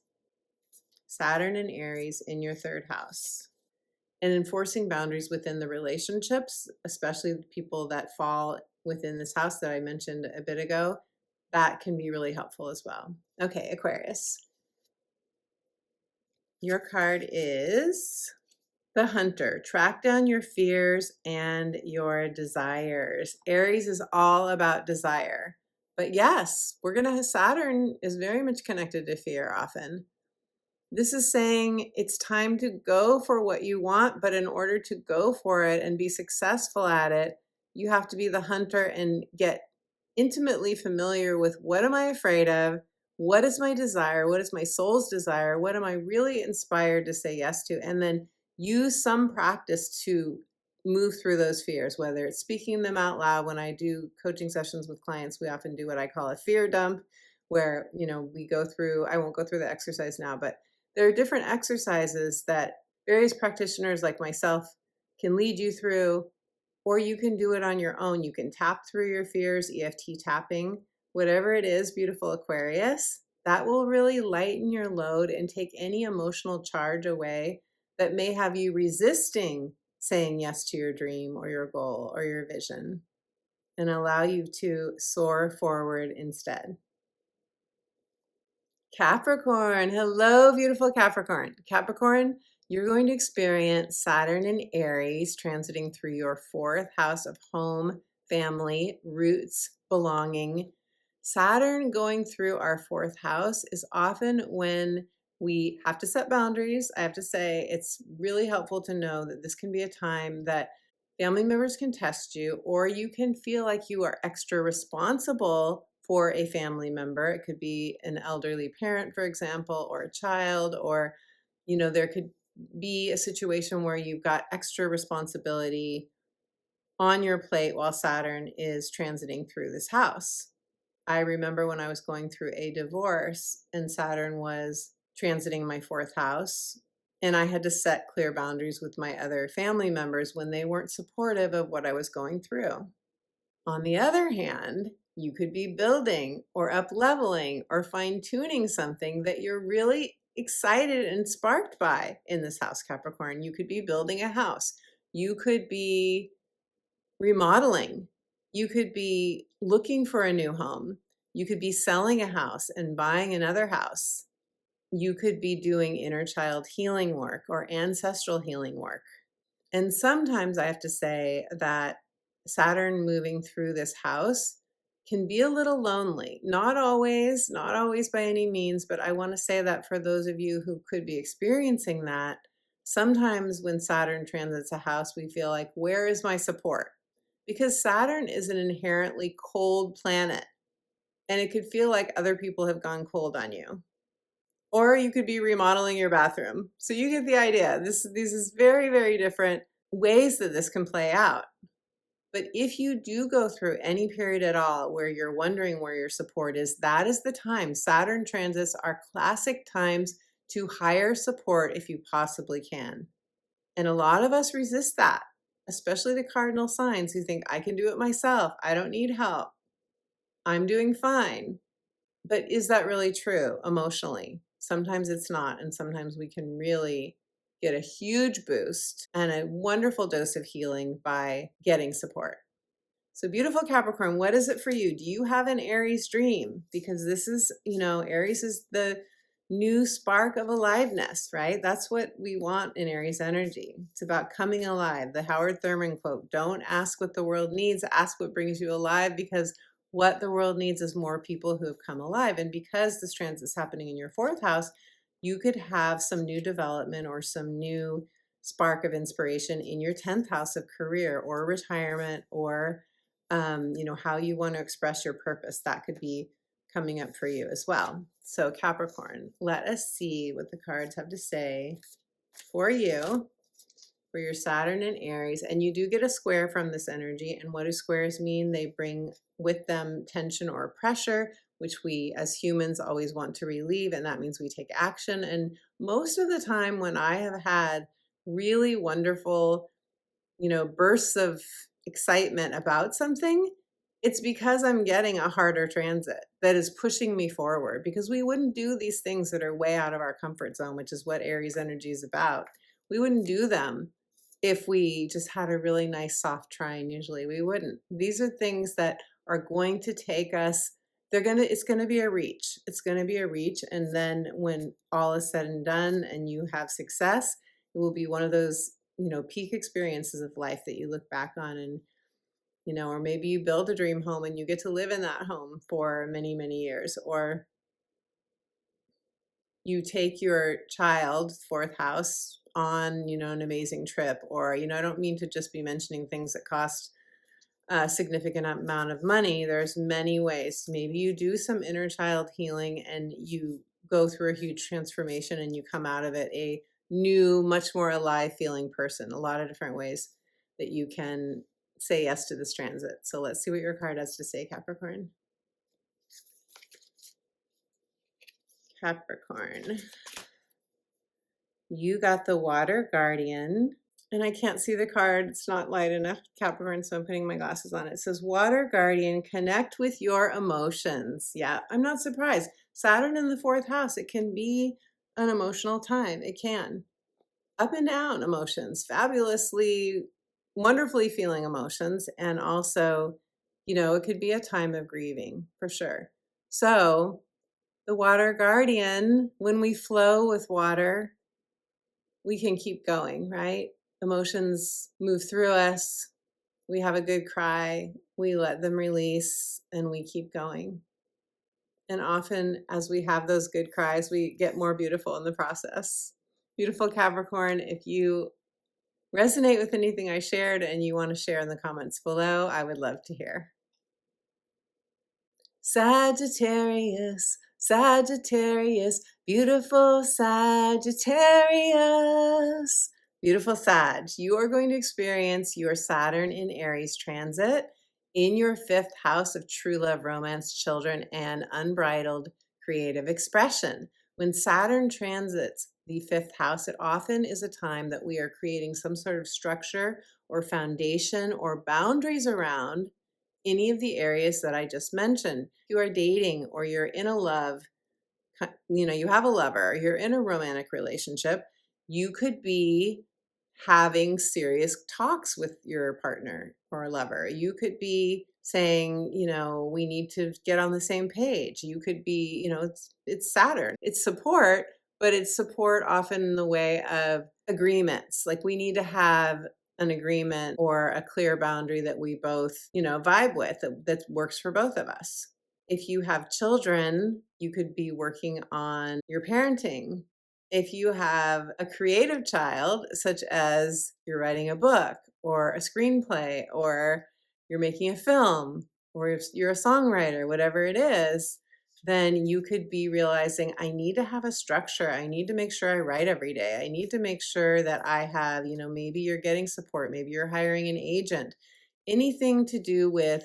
Saturn and Aries in your third house. And enforcing boundaries within the relationships, especially the people that fall within this house that I mentioned a bit ago, that can be really helpful as well. Okay, Aquarius. Your card is the Hunter. Track down your fears and your desires. Aries is all about desire. But yes, Saturn is very much connected to fear often. This is saying it's time to go for what you want, but in order to go for it and be successful at it, you have to be the hunter and get intimately familiar with, what am I afraid of? What is my desire? What is my soul's desire? What am I really inspired to say yes to? And then use some practice to move through those fears, whether it's speaking them out loud. When I do coaching sessions with clients, we often do what I call a fear dump, where, we go through, I won't go through the exercise now, but there are different exercises that various practitioners like myself can lead you through, or you can do it on your own. You can tap through your fears, EFT tapping, whatever it is, beautiful Aquarius. That will really lighten your load and take any emotional charge away that may have you resisting saying yes to your dream or your goal or your vision, and allow you to soar forward instead. Capricorn. Hello, beautiful Capricorn. Capricorn, you're going to experience Saturn and Aries transiting through your fourth house of home, family, roots, belonging. Saturn going through our fourth house is often when we have to set boundaries. I have to say, it's really helpful to know that this can be a time that family members can test you, or you can feel like you are extra responsible for a family member. It could be an elderly parent, for example, or a child, or, there could be a situation where you've got extra responsibility on your plate while Saturn is transiting through this house. I remember when I was going through a divorce and Saturn was transiting my fourth house, and I had to set clear boundaries with my other family members when they weren't supportive of what I was going through. On the other hand, you could be building or up leveling or fine tuning something that you're really excited and sparked by in this house, Capricorn. You could be building a house. You could be remodeling. You could be looking for a new home. You could be selling a house and buying another house. You could be doing inner child healing work or ancestral healing work. And sometimes I have to say that Saturn moving through this house can be a little lonely. Not always by any means, but I want to say that for those of you who could be experiencing that, sometimes when Saturn transits a house, we feel like, where is my support? Because Saturn is an inherently cold planet, and it could feel like other people have gone cold on you. Or you could be remodeling your bathroom. So you get the idea. These is very, very different ways that this can play out. But if you do go through any period at all where you're wondering where your support is, that is the time. Saturn transits are classic times to hire support if you possibly can. And a lot of us resist that, especially the cardinal signs who think, I can do it myself. I don't need help. I'm doing fine. But is that really true emotionally? Sometimes it's not. And sometimes we can really get a huge boost and a wonderful dose of healing by getting support. So beautiful Capricorn, what is it for you? Do you have an Aries dream? Because this is, Aries is the new spark of aliveness, right? That's what we want in Aries energy. It's about coming alive. The Howard Thurman quote, don't ask what the world needs, ask what brings you alive, because what the world needs is more people who have come alive. And because this transit is happening in your fourth house, you could have some new development or some new spark of inspiration in your 10th house of career or retirement or, how you want to express your purpose. That could be coming up for you as well. So Capricorn, let us see what the cards have to say for you, for your Saturn and Aries. And you do get a square from this energy. And what do squares mean? They bring with them tension or pressure, which we as humans always want to relieve. And that means we take action. And most of the time when I have had really wonderful, bursts of excitement about something, it's because I'm getting a harder transit that is pushing me forward, because we wouldn't do these things that are way out of our comfort zone, which is what Aries energy is about. We wouldn't do them if we just had a really nice soft trine. Usually we wouldn't. These are things that are going to take us, it's going to be a reach. It's going to be a reach. And then when all is said and done and you have success, it will be one of those, peak experiences of life that you look back on and, or maybe you build a dream home and you get to live in that home for many, many years, or you take your child, fourth house, on, an amazing trip, or, I don't mean to just be mentioning things that cost a significant amount of money. There's many ways. Maybe you do some inner child healing and you go through a huge transformation and you come out of it a new, much more alive feeling person. A lot of different ways that you can say yes to this transit. So let's see what your card has to say, Capricorn. Capricorn, you got the Water Guardian, and I can't see the card. It's not light enough, Capricorn, so I'm putting my glasses on. It says, Water Guardian, connect with your emotions. Yeah, I'm not surprised. Saturn in the fourth house, it can be an emotional time. It can. Up and down emotions, fabulously, wonderfully feeling emotions, and also, it could be a time of grieving for sure. So the Water Guardian, when we flow with water, we can keep going, right? Emotions move through us. We have a good cry. We let them release and we keep going. And often as we have those good cries, we get more beautiful in the process. Beautiful Capricorn, if you resonate with anything I shared and you want to share in the comments below, I would love to hear. Sagittarius, Sagittarius, beautiful Sagittarius. Beautiful Sag, you are going to experience your Saturn in Aries transit in your fifth house of true love, romance, children, and unbridled creative expression. When Saturn transits the fifth house, it often is a time that we are creating some sort of structure or foundation or boundaries around any of the areas that I just mentioned. If you are dating or you're in a love, you have a lover, you're in a romantic relationship, you could be having serious talks with your partner or lover. You could be saying, we need to get on the same page. You could be, it's Saturn. It's support, but it's support often in the way of agreements. Like we need to have an agreement or a clear boundary that we both, vibe with that works for both of us. If you have children, you could be working on your parenting. If you have a creative child, such as you're writing a book or a screenplay, or you're making a film, or if you're a songwriter, whatever it is, then you could be realizing, I need to have a structure. I need to make sure I write every day. I need to make sure that I have, maybe you're getting support. Maybe you're hiring an agent. Anything to do with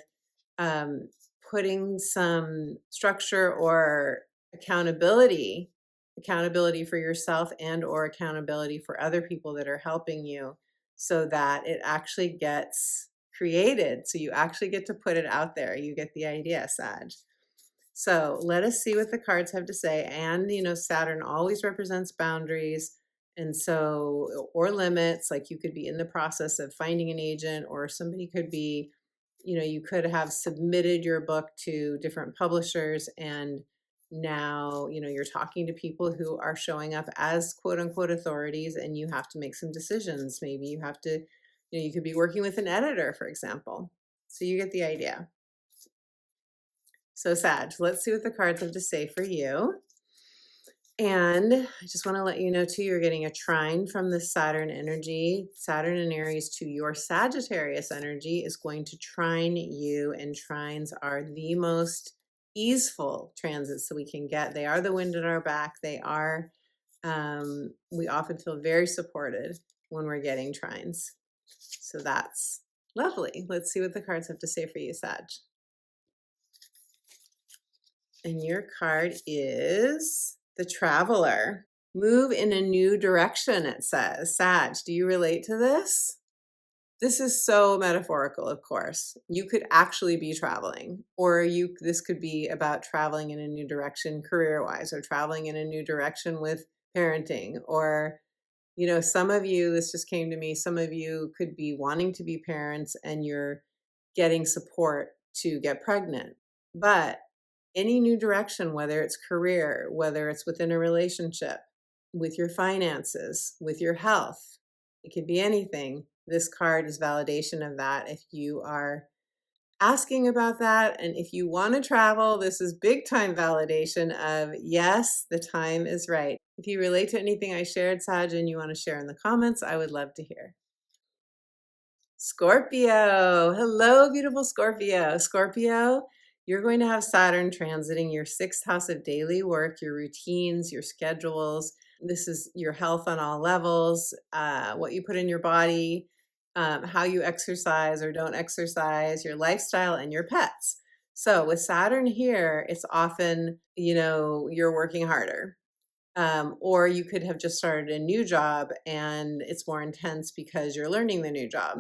um, putting some structure or accountability for yourself and or accountability for other people that are helping you, so that it actually gets created, so you actually get to put it out there. You get the idea, Sag. So let us see what the cards have to say. And Saturn always represents boundaries, and so, or limits. Like you could be in the process of finding an agent, or somebody could be, you could have submitted your book to different publishers, and now, you're talking to people who are showing up as quote unquote authorities, and you have to make some decisions. Maybe you have to, you could be working with an editor, for example. So you get the idea. So Sag, let's see what the cards have to say for you. And I just want to let you know too, you're getting a trine from the Saturn energy. Saturn in Aries to your Sagittarius energy is going to trine you, and trines are the most easeful transits that we can get. They are the wind at our back. They are, we often feel very supported when we're getting trines. So that's lovely. Let's see what the cards have to say for you, Sag. And your card is the Traveler. Move in a new direction, it says. Sag, do you relate to this? This is so metaphorical, of course. You could actually be traveling, or this could be about traveling in a new direction career-wise, or traveling in a new direction with parenting, or some of you, this just came to me, some of you could be wanting to be parents and you're getting support to get pregnant. But any new direction, whether it's career, whether it's within a relationship, with your finances, with your health, it could be anything. This card is validation of that. If you are asking about that, and if you want to travel, this is big time validation of yes, the time is right. If you relate to anything I shared, Sag, and you want to share in the comments, I would love to hear. Scorpio. Hello, beautiful Scorpio. Scorpio, you're going to have Saturn transiting your 6th house of daily work, your routines, your schedules. This is your health on all levels, what you put in your body, how you exercise or don't exercise, your lifestyle, and your pets. So with Saturn here, it's often, you're working harder. Or you could have just started a new job and it's more intense because you're learning the new job.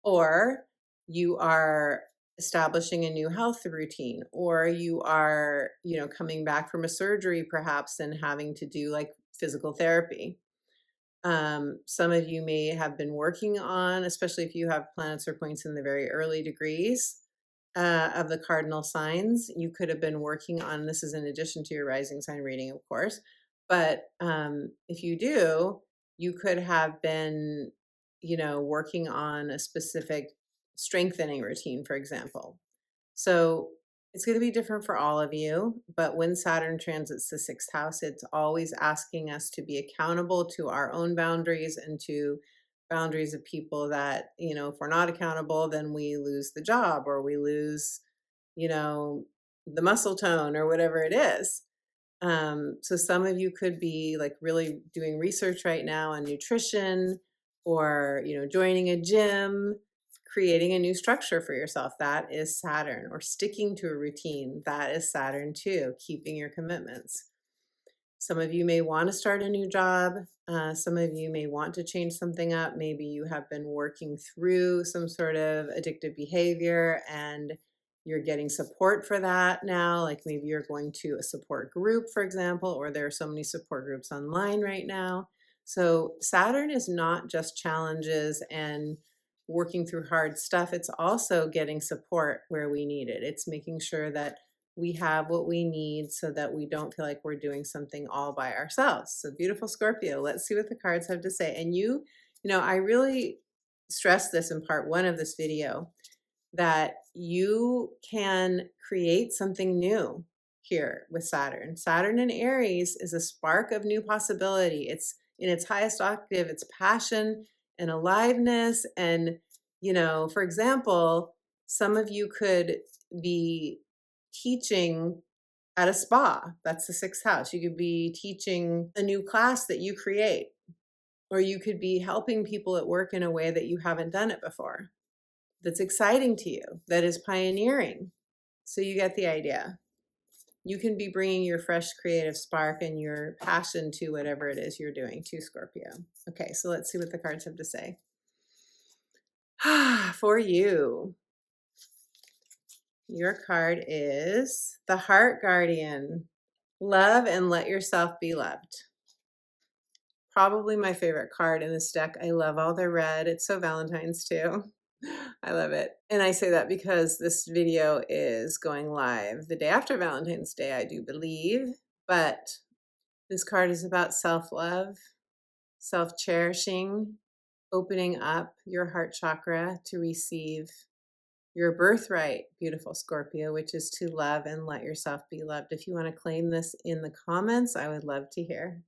Or you are establishing a new health routine, or you are, coming back from a surgery perhaps and having to do like physical therapy. Some of you may have been working on, especially if you have planets or points in the very early degrees of the cardinal signs, you could have been working on, this is in addition to your rising sign reading, of course, but if you do, you could have been, working on a specific strengthening routine, for example. So it's going to be different for all of you, but when Saturn transits the 6th house, it's always asking us to be accountable to our own boundaries and to boundaries of people that, if we're not accountable, then we lose the job, or we lose, the muscle tone, or whatever it is. So some of you could be like really doing research right now on nutrition, or, joining a gym, creating a new structure for yourself. That is Saturn. Or sticking to a routine. That is Saturn too, keeping your commitments. Some of you may want to start a new job. Some of you may want to change something up. Maybe you have been working through some sort of addictive behavior and you're getting support for that now. Like maybe you're going to a support group, for example, or there are so many support groups online right now. So Saturn is not just challenges and working through hard stuff. It's also getting support where we need it. It's making sure that we have what we need so that we don't feel like we're doing something all by ourselves. So beautiful Scorpio, let's see what the cards have to say. And I really stressed this in part one of this video, that you can create something new here with Saturn. Saturn in Aries is a spark of new possibility. It's in its highest octave, it's passion and aliveness. And, for example, some of you could be teaching at a spa. That's the sixth house. You could be teaching a new class that you create, or you could be helping people at work in a way that you haven't done it before, that's exciting to you, that is pioneering. So you get the idea. You can be bringing your fresh creative spark and your passion to whatever it is you're doing to Scorpio. Okay, so let's see what the cards have to say. For you, your card is the Heart Guardian. Love and let yourself be loved. Probably my favorite card in this deck. I love all the red. It's so Valentine's too. I love it. And I say that because this video is going live the day after Valentine's Day, I do believe. But this card is about self-love, self-cherishing, opening up your heart chakra to receive your birthright, beautiful Scorpio, which is to love and let yourself be loved. If you want to claim this in the comments, I would love to hear.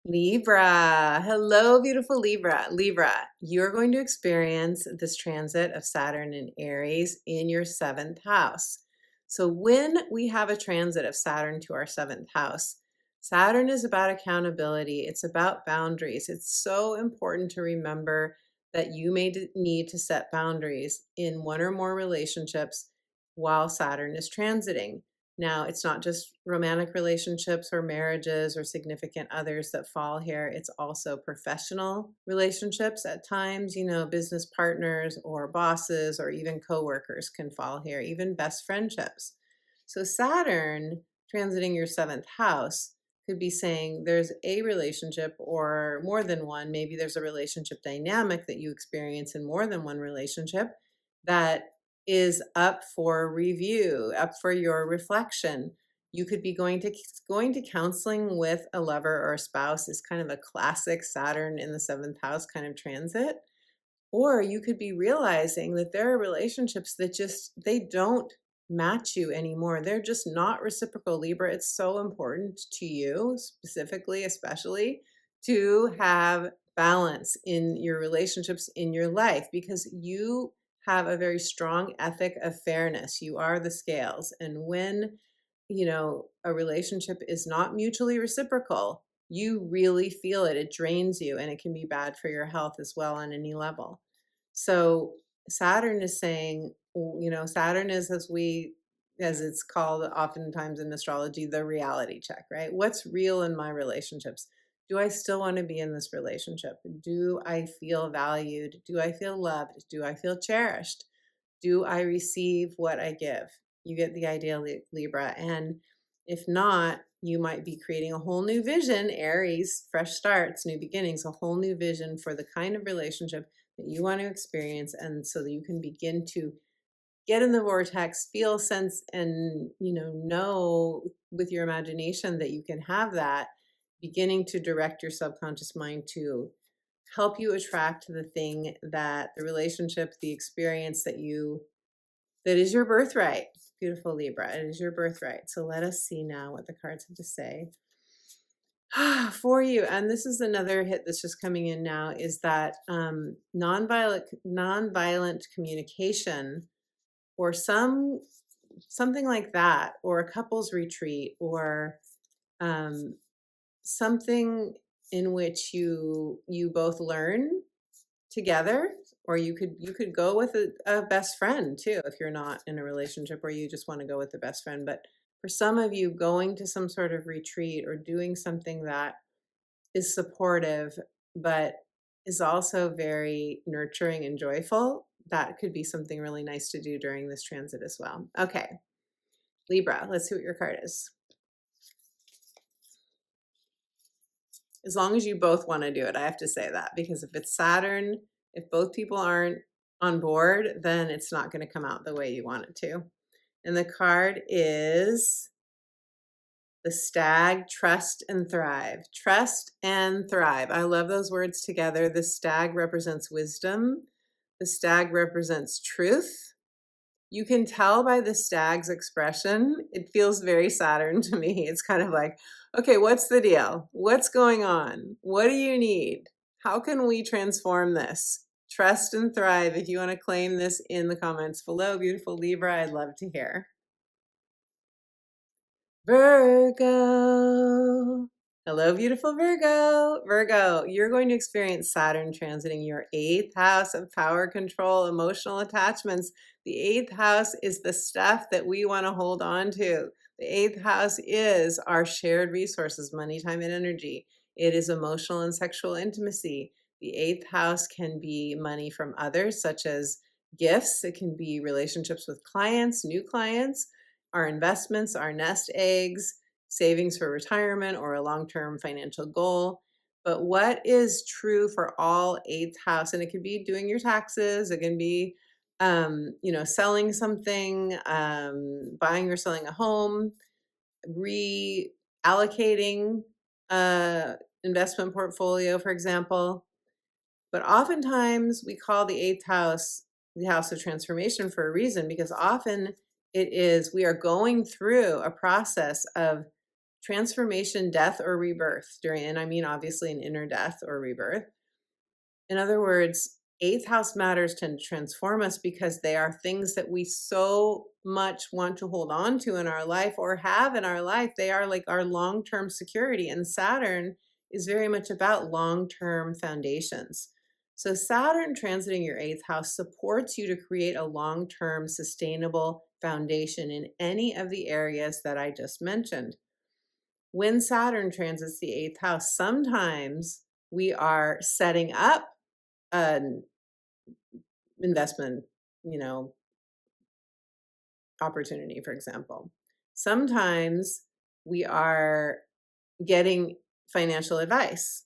Libra. Hello, beautiful Libra. Libra, you're going to experience this transit of Saturn in Aries in your seventh house. So when we have a transit of Saturn to our seventh house, Saturn is about accountability. It's about boundaries. It's so important to remember that you may need to set boundaries in one or more relationships while Saturn is transiting. Now, it's not just romantic relationships or marriages or significant others that fall here. It's also professional relationships at times, business partners or bosses or even coworkers can fall here, even best friendships. So Saturn transiting your seventh house could be saying there's a relationship or more than one. Maybe there's a relationship dynamic that you experience in more than one relationship that is up for review, up for your reflection. You could be going to counseling with a lover or a spouse, is kind of a classic Saturn in the seventh house kind of transit. Or you could be realizing that there are relationships that they don't match you anymore. They're just not reciprocal, Libra. It's so important to you, specifically, especially, to have balance in your relationships in your life, because you have a very strong ethic of fairness. You are the scales. And when, a relationship is not mutually reciprocal, you really feel it. It drains you, and it can be bad for your health as well on any level. So Saturn is saying, Saturn is, as it's called oftentimes in astrology, the reality check, right? What's real in my relationships? Do I still want to be in this relationship? Do I feel valued? Do I feel loved? Do I feel cherished? Do I receive what I give? You get the idea, Libra. And if not, you might be creating a whole new vision, Aries, fresh starts, new beginnings, a whole new vision for the kind of relationship that you want to experience. And so that you can begin to get in the vortex, feel, sense, and, know with your imagination that you can have that, beginning to direct your subconscious mind to help you attract the thing, that the relationship, the experience that is your birthright. Beautiful Libra, it is your birthright. So let us see now what the cards have to say for you. And this is another hit that's just coming in now, is that nonviolent communication, or something like that, or a couples retreat, or something in which you both learn together, or you could go with a best friend too, if you're not in a relationship where you just want to go with the best friend. But for some of you, going to some sort of retreat or doing something that is supportive but is also very nurturing and joyful, that could be something really nice to do during this transit as well. Okay, Libra, let's see what your card is. As long as you both want to do it, I have to say that, because if it's Saturn, if both people aren't on board, then it's not going to come out the way you want it to. And the card is the Stag, Trust and Thrive. Trust and thrive. I love those words together. The stag represents wisdom. The stag represents truth. You can tell by the stag's expression, it feels very Saturn to me. It's kind of like, okay, what's the deal? What's going on? What do you need? How can we transform this? Trust and thrive. If you want to claim this in the comments below, beautiful Libra, I'd love to hear. Virgo. Hello, beautiful Virgo. Virgo, you're going to experience Saturn transiting your 8th house of power, control, emotional attachments. The 8th house is the stuff that we want to hold on to. The 8th house is our shared resources, money, time, and energy. It is emotional and sexual intimacy. The 8th house can be money from others, such as gifts. It can be relationships with clients, new clients, our investments, our nest eggs, savings for retirement, or a long-term financial goal. But what is true for all 8th house? And it could be doing your taxes. It can be, selling something, buying or selling a home, reallocating investment portfolio, for example. But oftentimes we call the 8th house the house of transformation for a reason, because often we are going through a process of transformation, death, or rebirth and I mean, obviously, an inner death or rebirth. In other words, 8th house matters tend to transform us because they are things that we so much want to hold on to in our life or have in our life. They are like our long-term security. And Saturn is very much about long-term foundations. So Saturn transiting your 8th house supports you to create a long-term sustainable foundation in any of the areas that I just mentioned. When Saturn transits the 8th house, sometimes we are setting up an investment, opportunity, for example. Sometimes we are getting financial advice.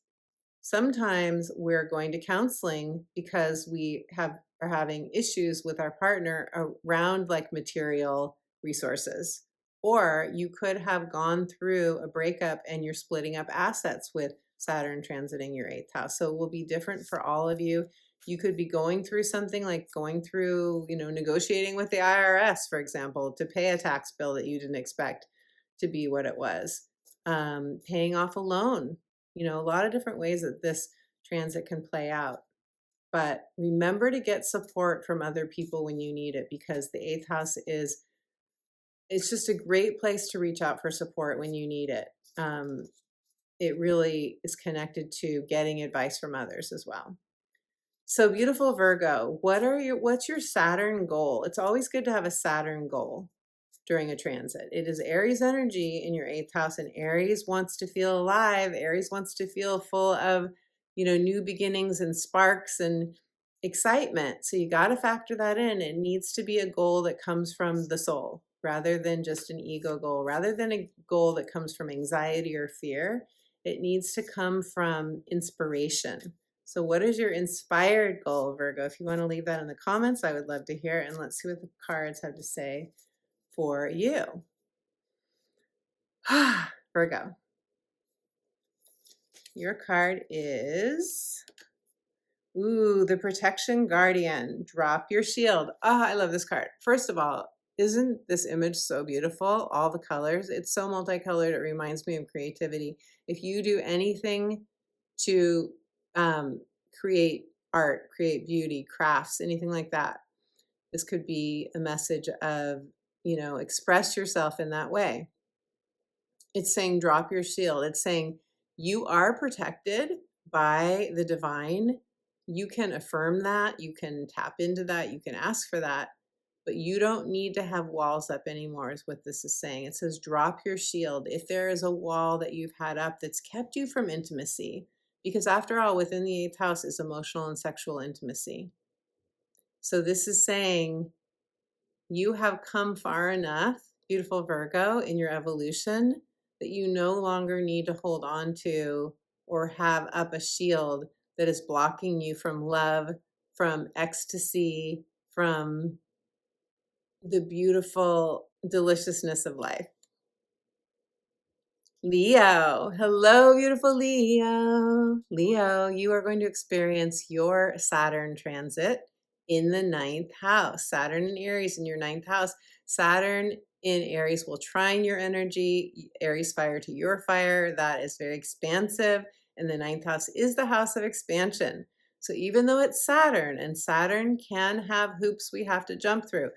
Sometimes we're going to counseling because are having issues with our partner around like material resources. Or you could have gone through a breakup and you're splitting up assets with Saturn transiting your 8th house. So it will be different for all of you. You could be going through something like negotiating with the IRS, for example, to pay a tax bill that you didn't expect to be what it was. Paying off a loan. A lot of different ways that this transit can play out. But remember to get support from other people when you need it, because the 8th house it's just a great place to reach out for support when you need it. It really is connected to getting advice from others as well. So beautiful Virgo, what's your Saturn goal? It's always good to have a Saturn goal during a transit. It is Aries energy in your 8th house, and Aries wants to feel alive. Aries wants to feel full of, new beginnings and sparks and excitement. So you got to factor that in. It needs to be a goal that comes from the soul rather than just an ego goal, rather than a goal that comes from anxiety or fear. It needs to come from inspiration. So what is your inspired goal, Virgo? If you want to leave that in the comments, I would love to hear it. And let's see what the cards have to say for you. Virgo. Your card is, the Protection Guardian. Drop your shield. I love this card. First of all, isn't this image so beautiful? All the colors. It's so multicolored. It reminds me of creativity. If you do anything to create art, create beauty, crafts, anything like that, this could be a message of, express yourself in that way. It's saying drop your shield. It's saying you are protected by the divine. You can affirm that. You can tap into that. You can ask for that. But you don't need to have walls up anymore, is what this is saying. It says drop your shield. If there is a wall that you've had up that's kept you from intimacy, because after all, within the 8th house is emotional and sexual intimacy. So this is saying you have come far enough, beautiful Virgo, in your evolution that you no longer need to hold on to or have up a shield that is blocking you from love, from ecstasy, from the beautiful deliciousness of life. Leo, hello, beautiful Leo. Leo, you are going to experience your Saturn transit in the 9th house. Saturn in Aries in your 9th house. Saturn in Aries will trine your energy. Aries fire to your fire. That is very expansive. And the 9th house is the house of expansion. So even though it's Saturn, and Saturn can have hoops we have to jump through.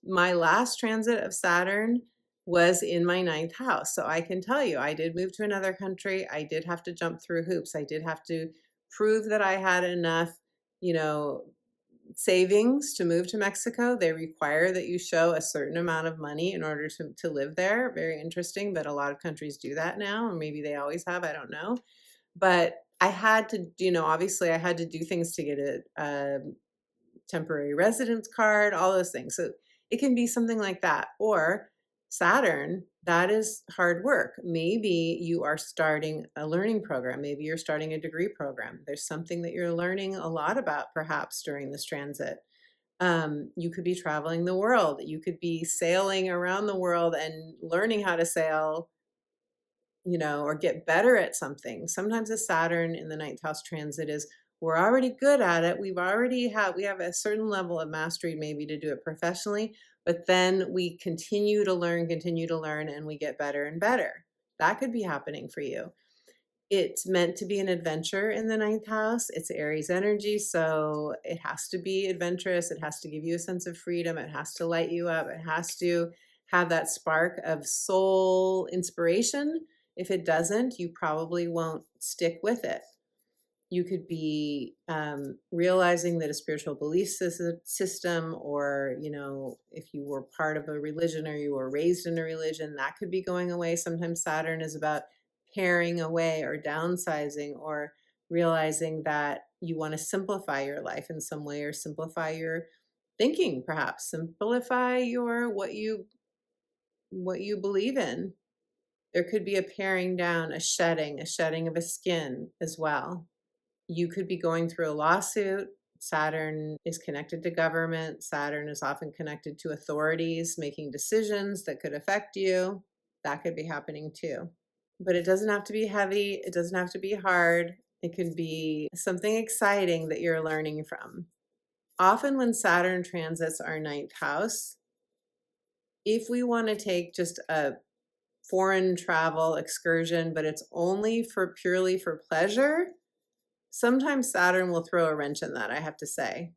My last transit of Saturn was in my 9th house. So I can tell you, I did move to another country. I did have to jump through hoops. I did have to prove that I had enough, savings to move to Mexico. They require that you show a certain amount of money in order to live there. Very interesting, but a lot of countries do that now, or maybe they always have, I don't know. But I had to, obviously I had to do things to get a temporary residence card, all those things. So it can be something like that. Or Saturn, that is hard work. Maybe you are starting a learning program. Maybe you're starting a degree program. There's something that you're learning a lot about perhaps during this transit. You could be traveling the world. You could be sailing around the world and learning how to sail, or get better at something. Sometimes a Saturn in the 9th house transit is we're already good at it. We have a certain level of mastery maybe to do it professionally, but then we continue to learn, and we get better and better. That could be happening for you. It's meant to be an adventure in the 9th house. It's Aries energy, so it has to be adventurous. It has to give you a sense of freedom. It has to light you up. It has to have that spark of soul inspiration. If it doesn't, you probably won't stick with it. You could be realizing that a spiritual belief system, or, if you were part of a religion or you were raised in a religion, that could be going away. Sometimes Saturn is about paring away or downsizing, or realizing that you want to simplify your life in some way, or simplify your thinking, perhaps simplify what you believe in. There could be a paring down, a shedding of a skin as well. You could be going through a lawsuit. Saturn is connected to government. Saturn is often connected to authorities making decisions that could affect you. That could be happening too. But it doesn't have to be heavy. It doesn't have to be hard. It can be something exciting that you're learning from. Often when Saturn transits our 9th house, if we want to take just a foreign travel excursion, but it's only purely for pleasure, sometimes Saturn will throw a wrench in that, I have to say.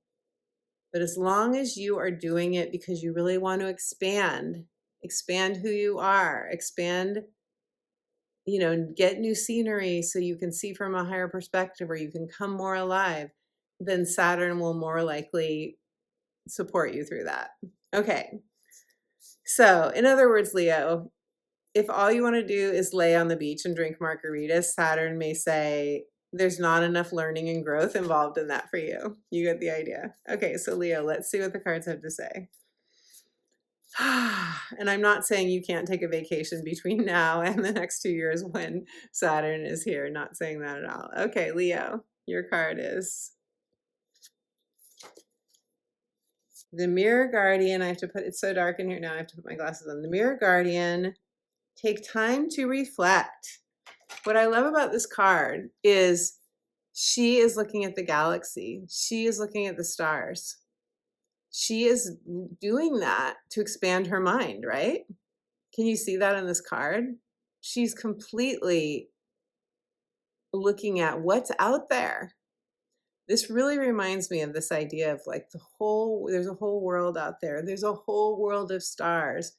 But as long as you are doing it because you really want to expand who you are, get new scenery so you can see from a higher perspective, or you can come more alive, then Saturn will more likely support you through that. Okay. So in other words, Leo, if all you want to do is lay on the beach and drink margaritas, Saturn may say, there's not enough learning and growth involved in that for you. You get the idea. Okay, so Leo, let's see what the cards have to say. And I'm not saying you can't take a vacation between now and the next 2 years when Saturn is here. Not saying that at all. Okay, Leo, your card is the Mirror Guardian. I have to put, it's so dark in here now, I have to put my glasses on. The Mirror Guardian, take time to reflect. What I love about this card is she is looking at the galaxy. She is looking at the stars. She is doing that to expand her mind, right? Can you see that in this card? She's completely looking at what's out there. This really reminds me of this idea of like there's a whole world out there. There's a whole world of stars.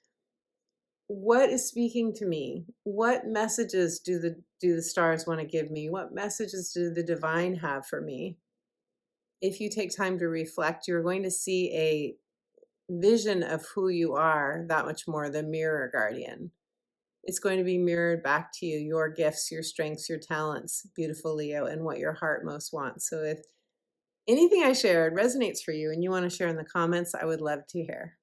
What is speaking to me? What messages do the stars want to give me? What messages do the divine have for me? If you take time to reflect, you're going to see a vision of who you are that much more. The Mirror Guardian. It's going to be mirrored back to you, your gifts, your strengths, your talents, beautiful Leo, and what your heart most wants. So if anything I shared resonates for you and you want to share in the comments, I would love to hear.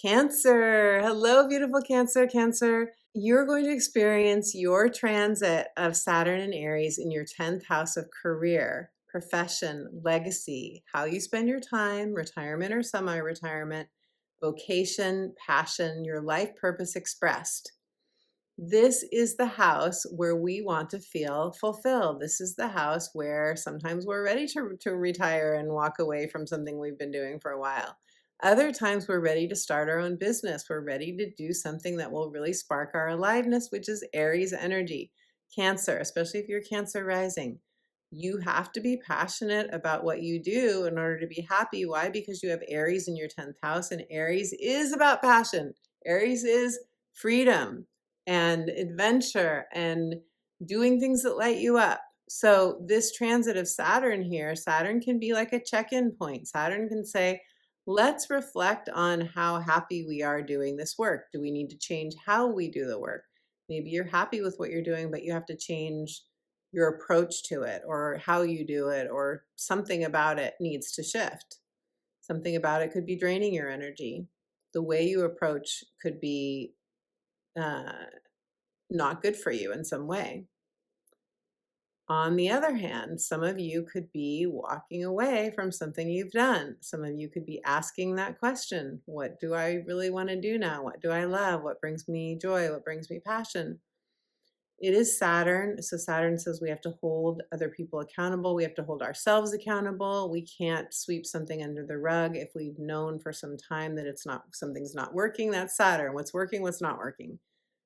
Cancer. Hello, beautiful Cancer. Cancer, You're going to experience your transit of Saturn and Aries in your 10th house of career, profession, legacy, how you spend your time, retirement or semi-retirement, vocation, passion, your life purpose expressed. This is the house where we want to feel fulfilled. This is the house where sometimes we're ready to retire and walk away from something we've been doing for a while. Other times we're ready to start our own business. We're ready to do something that will really spark our aliveness, which is Aries energy. Cancer, especially if you're Cancer rising. You have to be passionate about what you do in order to be happy. Why? Because you have Aries in your 10th house, and Aries is about passion. Aries is freedom and adventure and doing things that light you up. So this transit of Saturn here, Saturn can be like a check-in point. Saturn can say, let's reflect on how happy we are doing this work. Do we need to change how we do the work? Maybe you're happy with what you're doing, but you have to change your approach to it, or how you do it, or something about it needs to shift. Something about it could be draining your energy. The way you approach could be not good for you in some way. On the other hand, some of you could be walking away from something you've done. Some of you could be asking that question, what do I really want to do now? What do I love? What brings me joy? What brings me passion? It is Saturn. So Saturn says we have to hold other people accountable. We have to hold ourselves accountable. We can't sweep something under the rug if we've known for some time that something's not working. That's Saturn. What's working, what's not working.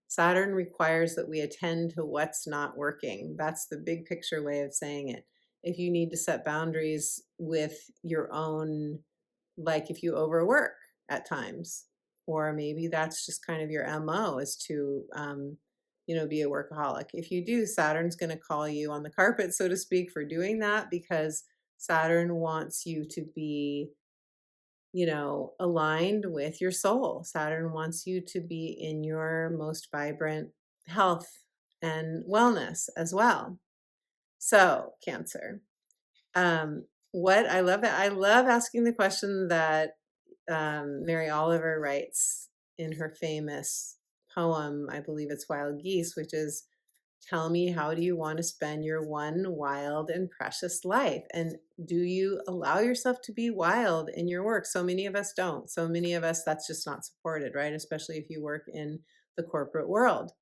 Saturn requires that we attend to what's not working. That's the big picture way of saying it. If you need to set boundaries with your own, like if you overwork at times, or maybe that's just kind of your MO is to, be a workaholic. If you do, Saturn's going to call you on the carpet, so to speak, for doing that, because Saturn wants you to be aligned with your soul. Saturn wants you to be in your most vibrant health and wellness as well. So, Cancer. What I love that I love asking the question that Mary Oliver writes in her famous poem, I believe it's Wild Geese, which is, tell me, how do you want to spend your one wild and precious life? And do you allow yourself to be wild in your work? So many of us don't. So many of us, that's just not supported, right? Especially if you work in the corporate world.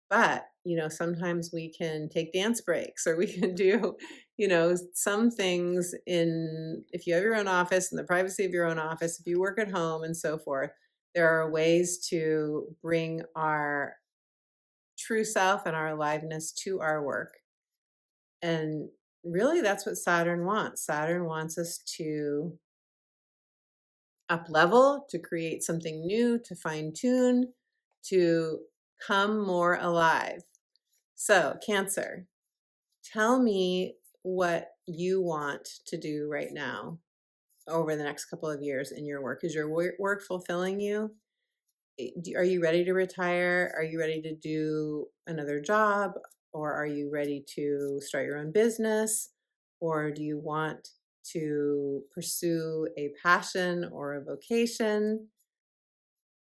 But, sometimes we can take dance breaks, or we can do, some things if you have your own office, in the privacy of your own office, if you work at home and so forth, there are ways to bring our true self and our aliveness to our work. And really, that's what Saturn wants. Saturn wants us to up level, to create something new, to fine tune, to come more alive. So, Cancer, tell me what you want to do right now over the next couple of years in your work. Is your work fulfilling you? Are you ready to retire? Are you ready to do another job? Or are you ready to start your own business? Or do you want to pursue a passion or a vocation?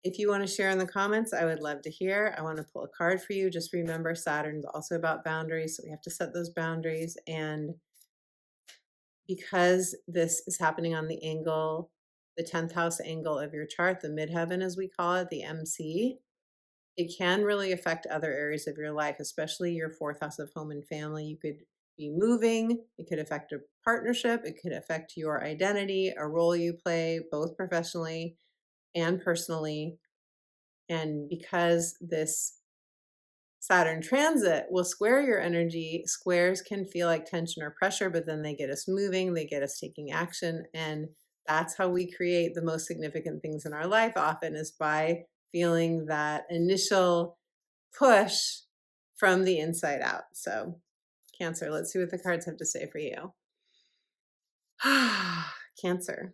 If you want to share in the comments, I would love to hear. I want to pull a card for you. Just remember, Saturn's also about boundaries, so we have to set those boundaries. And because this is happening on the angle, the 10th house angle of your chart, the midheaven as we call it, the MC, it can really affect other areas of your life, especially your 4th house of home and family. You could be moving, it could affect a partnership, it could affect your identity, a role you play, both professionally and personally. And because this Saturn transit will square your energy, squares can feel like tension or pressure, but then they get us moving, they get us taking action. And that's how we create the most significant things in our life, often is by feeling that initial push from the inside out. So, Cancer, let's see what the cards have to say for you. Cancer.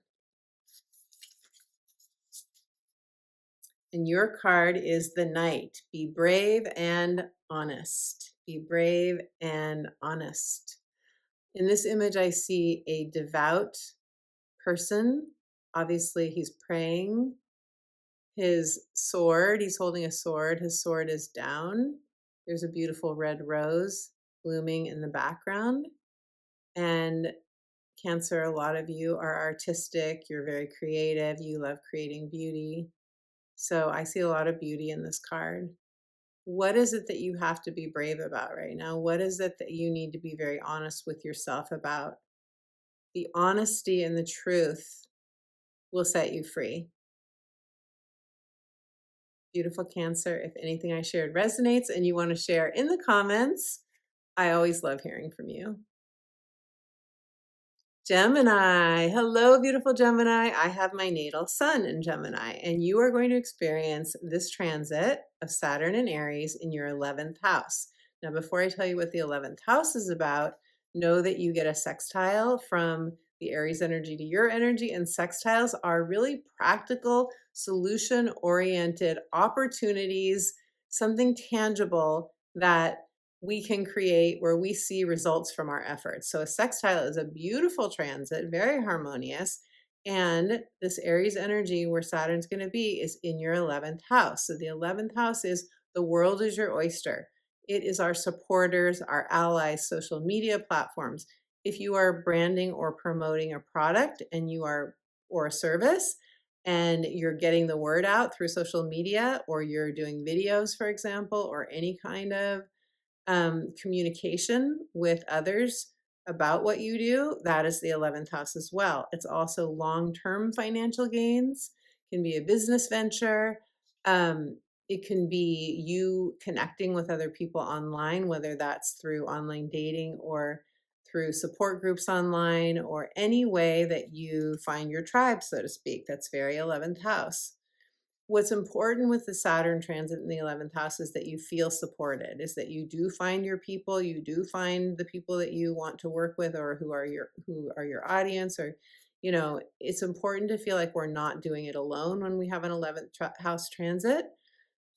And your card is the Knight. Be brave and honest. Be brave and honest. In this image, I see a devout person. Obviously, he's praying. his sword. He's holding a sword. His sword is down. There's a beautiful red rose blooming in the background. And Cancer, a lot of you are artistic. You're very creative. You love creating beauty. So I see a lot of beauty in this card. What is it that you have to be brave about right now? What is it that you need to be very honest with yourself about? The honesty and the truth will set you free. Beautiful Cancer, if anything I shared resonates and you want to share in the comments, I always love hearing from you. Gemini. Hello, beautiful Gemini. I have my natal sun in Gemini, and you are going to experience this transit of Saturn in Aries in your 11th house. Now, before I tell you what the 11th house is about, know that you get a sextile from the Aries energy to your energy, and sextiles are really practical, solution-oriented opportunities, something tangible that we can create where we see results from our efforts. So a sextile is a beautiful transit, very harmonious. And this Aries energy where Saturn's going to be is in your 11th house. So the 11th house is the world is your oyster. It is our supporters, our allies, social media platforms. If you are branding or promoting a product and you are, or a service, and you're getting the word out through social media, or you're doing videos, for example, or any kind of communication with others about what you do, that is the 11th house as well. It's also long-term financial gains, can be a business venture. It can be you connecting with other people online, whether that's through online dating or through support groups online, or any way that you find your tribe, so to speak. That's very 11th house. What's important with the Saturn transit in the 11th house is that you feel supported, is that you do find your people, you do find the people that you want to work with, or who are your audience, or it's important to feel like we're not doing it alone when we have an 11th house transit.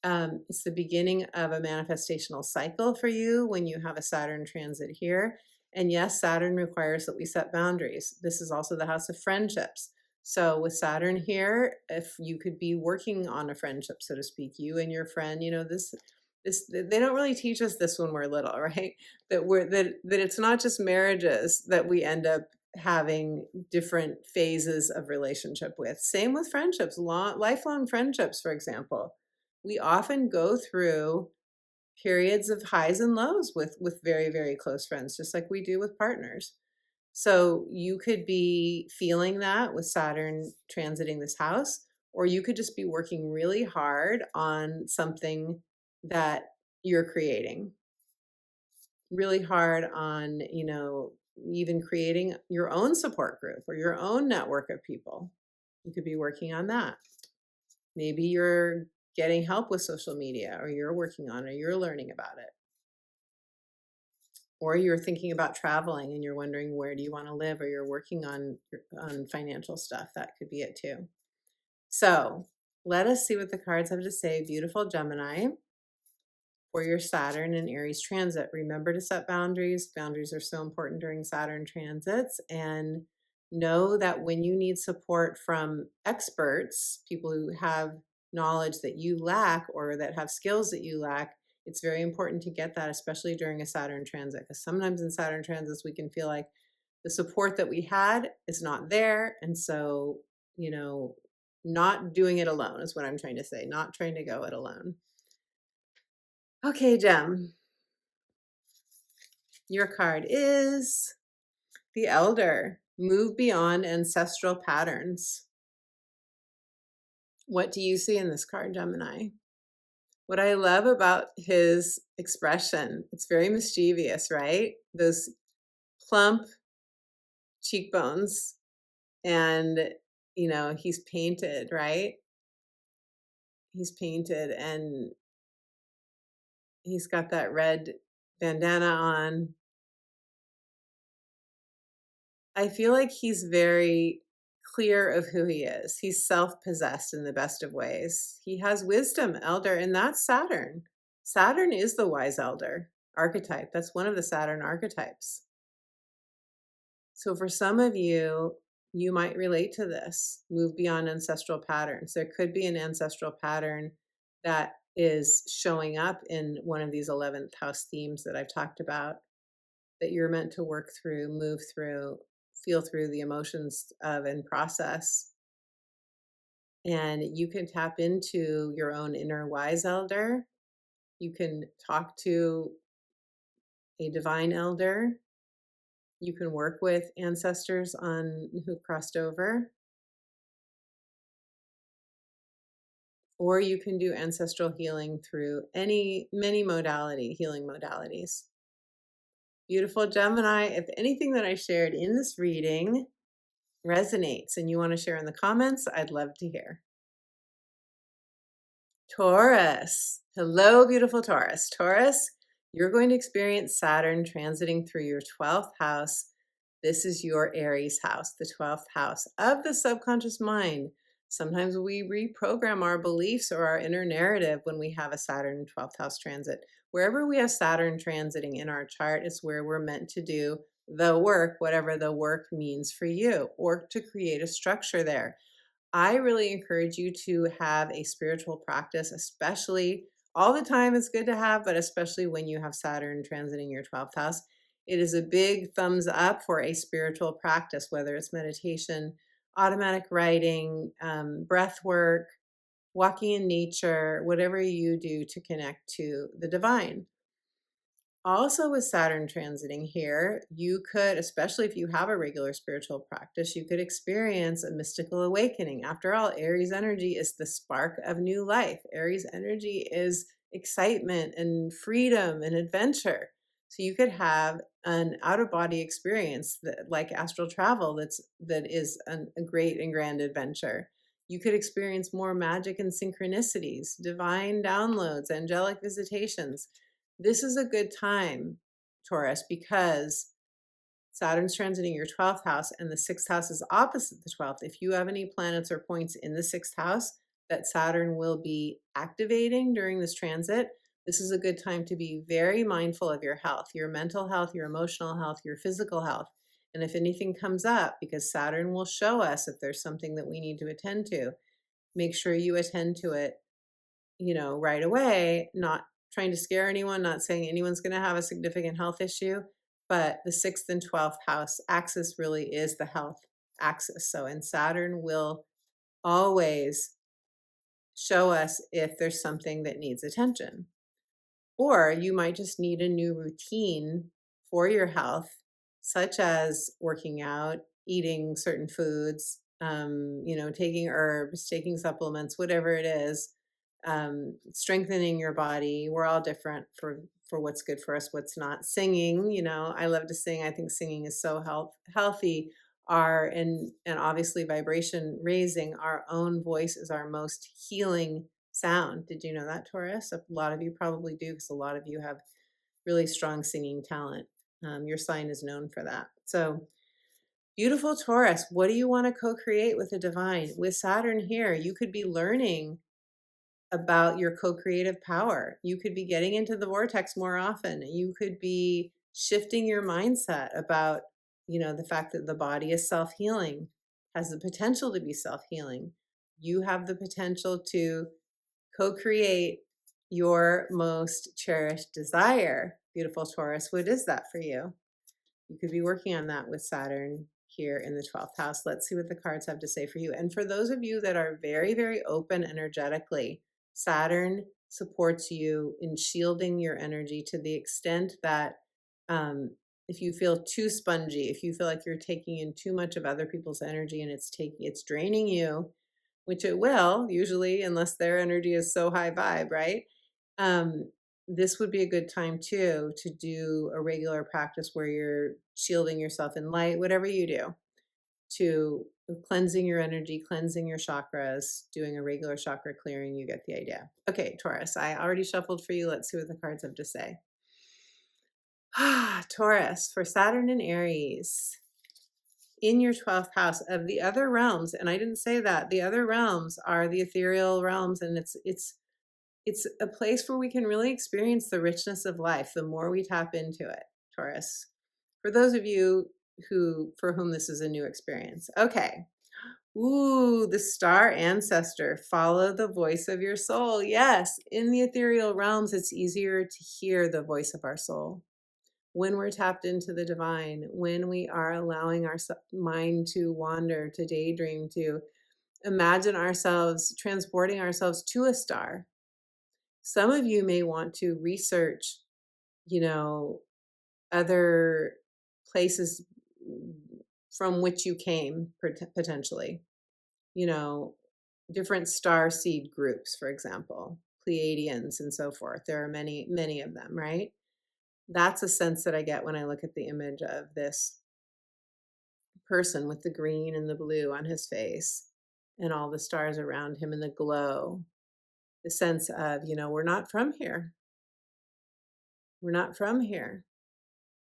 It's the beginning of a manifestational cycle for you when you have a Saturn transit here. And yes, Saturn requires that we set boundaries. This is also the house of friendships. So with Saturn here, if you could be working on a friendship, so to speak, you and your friend, this they don't really teach us this when we're little, right? That it's not just marriages that we end up having different phases of relationship with. Same with friendships, lifelong friendships, for example. We often go through periods of highs and lows with very, very close friends, just like we do with partners. So you could be feeling that with Saturn transiting this house, or you could just be working really hard on something that you're creating. Really hard on, even creating your own support group or your own network of people. You could be working on that. Maybe you're getting help with social media, or you're working on it, or you're learning about it. Or you're thinking about traveling and you're wondering where do you want to live, or you're working on financial stuff. That could be it too. So let us see what the cards have to say, beautiful Gemini, for your Saturn and Aries transit. Remember to set boundaries. Boundaries are so important during Saturn transits. And know that when you need support from experts, people who have knowledge that you lack or that have skills that you lack, it's very important to get that, especially during a Saturn transit. Because sometimes in Saturn transits, we can feel like the support that we had is not there. And so, not doing it alone is what I'm trying to say, not trying to go it alone. Okay, Gem. Your card is the Elder. Move beyond ancestral patterns. What do you see in this card, Gemini? What I love about his expression, it's very mischievous, right? Those plump cheekbones, and, he's painted, right? He's painted, and he's got that red bandana on. I feel like he's very clear of who he is. He's self-possessed in the best of ways. He has wisdom, elder, and that's Saturn. Saturn is the wise elder archetype. That's one of the Saturn archetypes. So for some of you, you might relate to this. Move beyond ancestral patterns. There could be an ancestral pattern that is showing up in one of these 11th house themes that I've talked about, that you're meant to work through, move through, feel through the emotions of, and process. And you can tap into your own inner wise elder. You can talk to a divine elder. You can work with ancestors on who crossed over, or you can do ancestral healing through many healing modalities. Beautiful Gemini, if anything that I shared in this reading resonates and you want to share in the comments, I'd love to hear. Taurus. Hello, beautiful Taurus. Taurus, you're going to experience Saturn transiting through your 12th house. This is your Aries house, the 12th house of the subconscious mind. Sometimes we reprogram our beliefs or our inner narrative when we have a Saturn 12th house transit. Wherever we have Saturn transiting in our chart is where we're meant to do the work, whatever the work means for you, or to create a structure there. I really encourage you to have a spiritual practice, especially all the time. It's good to have, but especially when you have Saturn transiting your 12th house. It is a big thumbs up for a spiritual practice, whether it's meditation, automatic writing, breath work, walking in nature, whatever you do to connect to the divine. Also, with Saturn transiting here, you could, especially if you have a regular spiritual practice, you could experience a mystical awakening. After all, Aries energy is the spark of new life. Aries energy is excitement and freedom and adventure. So you could have an out-of-body experience like astral travel that is a great and grand adventure. You could experience more magic and synchronicities, divine downloads, angelic visitations. This is a good time, Taurus, because Saturn's transiting your 12th house and the 6th house is opposite the 12th. If you have any planets or points in the 6th house that Saturn will be activating during this transit, this is a good time to be very mindful of your health, your mental health, your emotional health, your physical health. And if anything comes up, because Saturn will show us if there's something that we need to attend to, make sure you attend to it, right away, not trying to scare anyone, not saying anyone's going to have a significant health issue, but the 6th and 12th house axis really is the health axis. So, and Saturn will always show us if there's something that needs attention. Or you might just need a new routine for your health, such as working out, eating certain foods, taking herbs, taking supplements, whatever it is, strengthening your body. We're all different for what's good for us, what's not. Singing, I love to sing. I think singing is so healthy. And obviously vibration raising. Our own voice is our most healing sound. Did you know that, Taurus? A lot of you probably do, because a lot of you have really strong singing talent. Your sign is known for that. So beautiful Taurus, what do you want to co-create with the divine? With Saturn here, you could be learning about your co-creative power. You could be getting into the vortex more often. You could be shifting your mindset about, the fact that the body is self-healing, has the potential to be self-healing. You have the potential to co-create your most cherished desire. Beautiful Taurus, what is that for you? You could be working on that with Saturn here in the 12th house. Let's see what the cards have to say for you. And for those of you that are very, very open energetically, Saturn supports you in shielding your energy to the extent that if you feel too spongy, if you feel like you're taking in too much of other people's energy and it's draining you, which it will usually, unless their energy is so high vibe, right? This would be a good time too to do a regular practice where you're shielding yourself in light, whatever you do, to cleansing your energy, cleansing your chakras, doing a regular chakra clearing. You get the idea. Okay, Taurus, I already shuffled for you. Let's see what the cards have to say. Taurus, for Saturn and Aries in your 12th house of the other realms, and I didn't say that, the other realms are the ethereal realms, and it's a place where we can really experience the richness of life the more we tap into it, Taurus. For those of you for whom this is a new experience. Okay. Ooh, the star ancestor. Follow the voice of your soul. Yes, in the ethereal realms, it's easier to hear the voice of our soul when we're tapped into the divine, when we are allowing our mind to wander, to daydream, to imagine ourselves transporting ourselves to a star. Some of you may want to research, you know, other places from which you came potentially, you know, different star seed groups, for example, Pleiadians and so forth. There are many, many of them, right? That's a sense that I get when I look at the image of this person with the green and the blue on his face and all the stars around him and the glow. The sense of, we're not from here. We're not from here.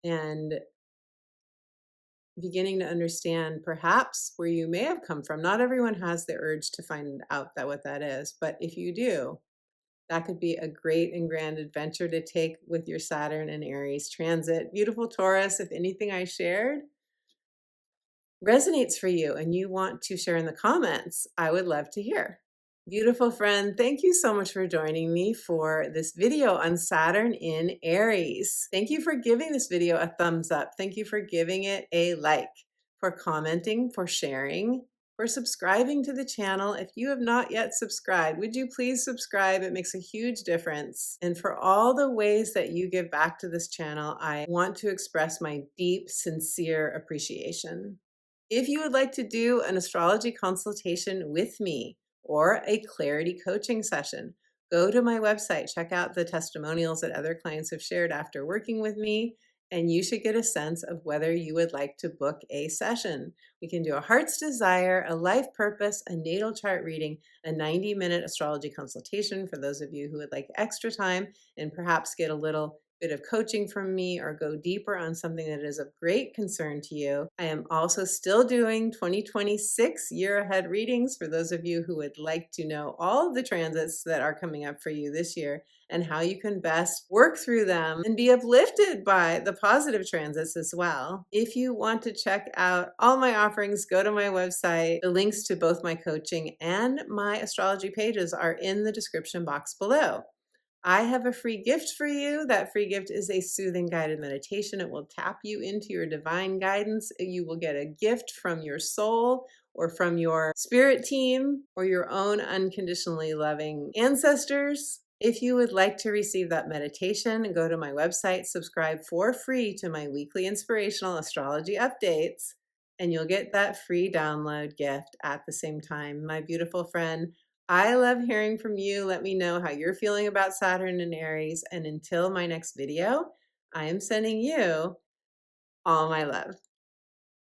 And beginning to understand perhaps where you may have come from. Not everyone has the urge to find out what that is, but if you do, that could be a great and grand adventure to take with your Saturn and Aries transit. Beautiful Taurus, if anything I shared resonates for you and you want to share in the comments, I would love to hear. Beautiful friend, thank you so much for joining me for this video on Saturn in Aries. Thank you for giving this video a thumbs up. Thank you for giving it a like, for commenting, for sharing, for subscribing to the channel. If you have not yet subscribed, would you please subscribe? It makes a huge difference. And for all the ways that you give back to this channel, I want to express my deep, sincere appreciation. If you would like to do an astrology consultation with me or a clarity coaching session, go to my website, check out the testimonials that other clients have shared after working with me, and you should get a sense of whether you would like to book a session. We can do a heart's desire, a life purpose, a natal chart reading, a 90-minute astrology consultation for those of you who would like extra time and perhaps get a little bit of coaching from me or go deeper on something that is of great concern to you. I am also still doing 2026 year ahead readings for those of you who would like to know all of the transits that are coming up for you this year and how you can best work through them and be uplifted by the positive transits as well. If you want to check out all my offerings, go to my website. The links to both my coaching and my astrology pages are in the description box below. I have a free gift for you. That free gift is a soothing guided meditation. It will tap you into your divine guidance. You will get a gift from your soul or from your spirit team or your own unconditionally loving ancestors. If you would like to receive that meditation, go to my website, subscribe for free to my weekly inspirational astrology updates, and you'll get that free download gift at the same time. My beautiful friend, I love hearing from you. Let me know how you're feeling about Saturn and Aries. And until my next video, I am sending you all my love.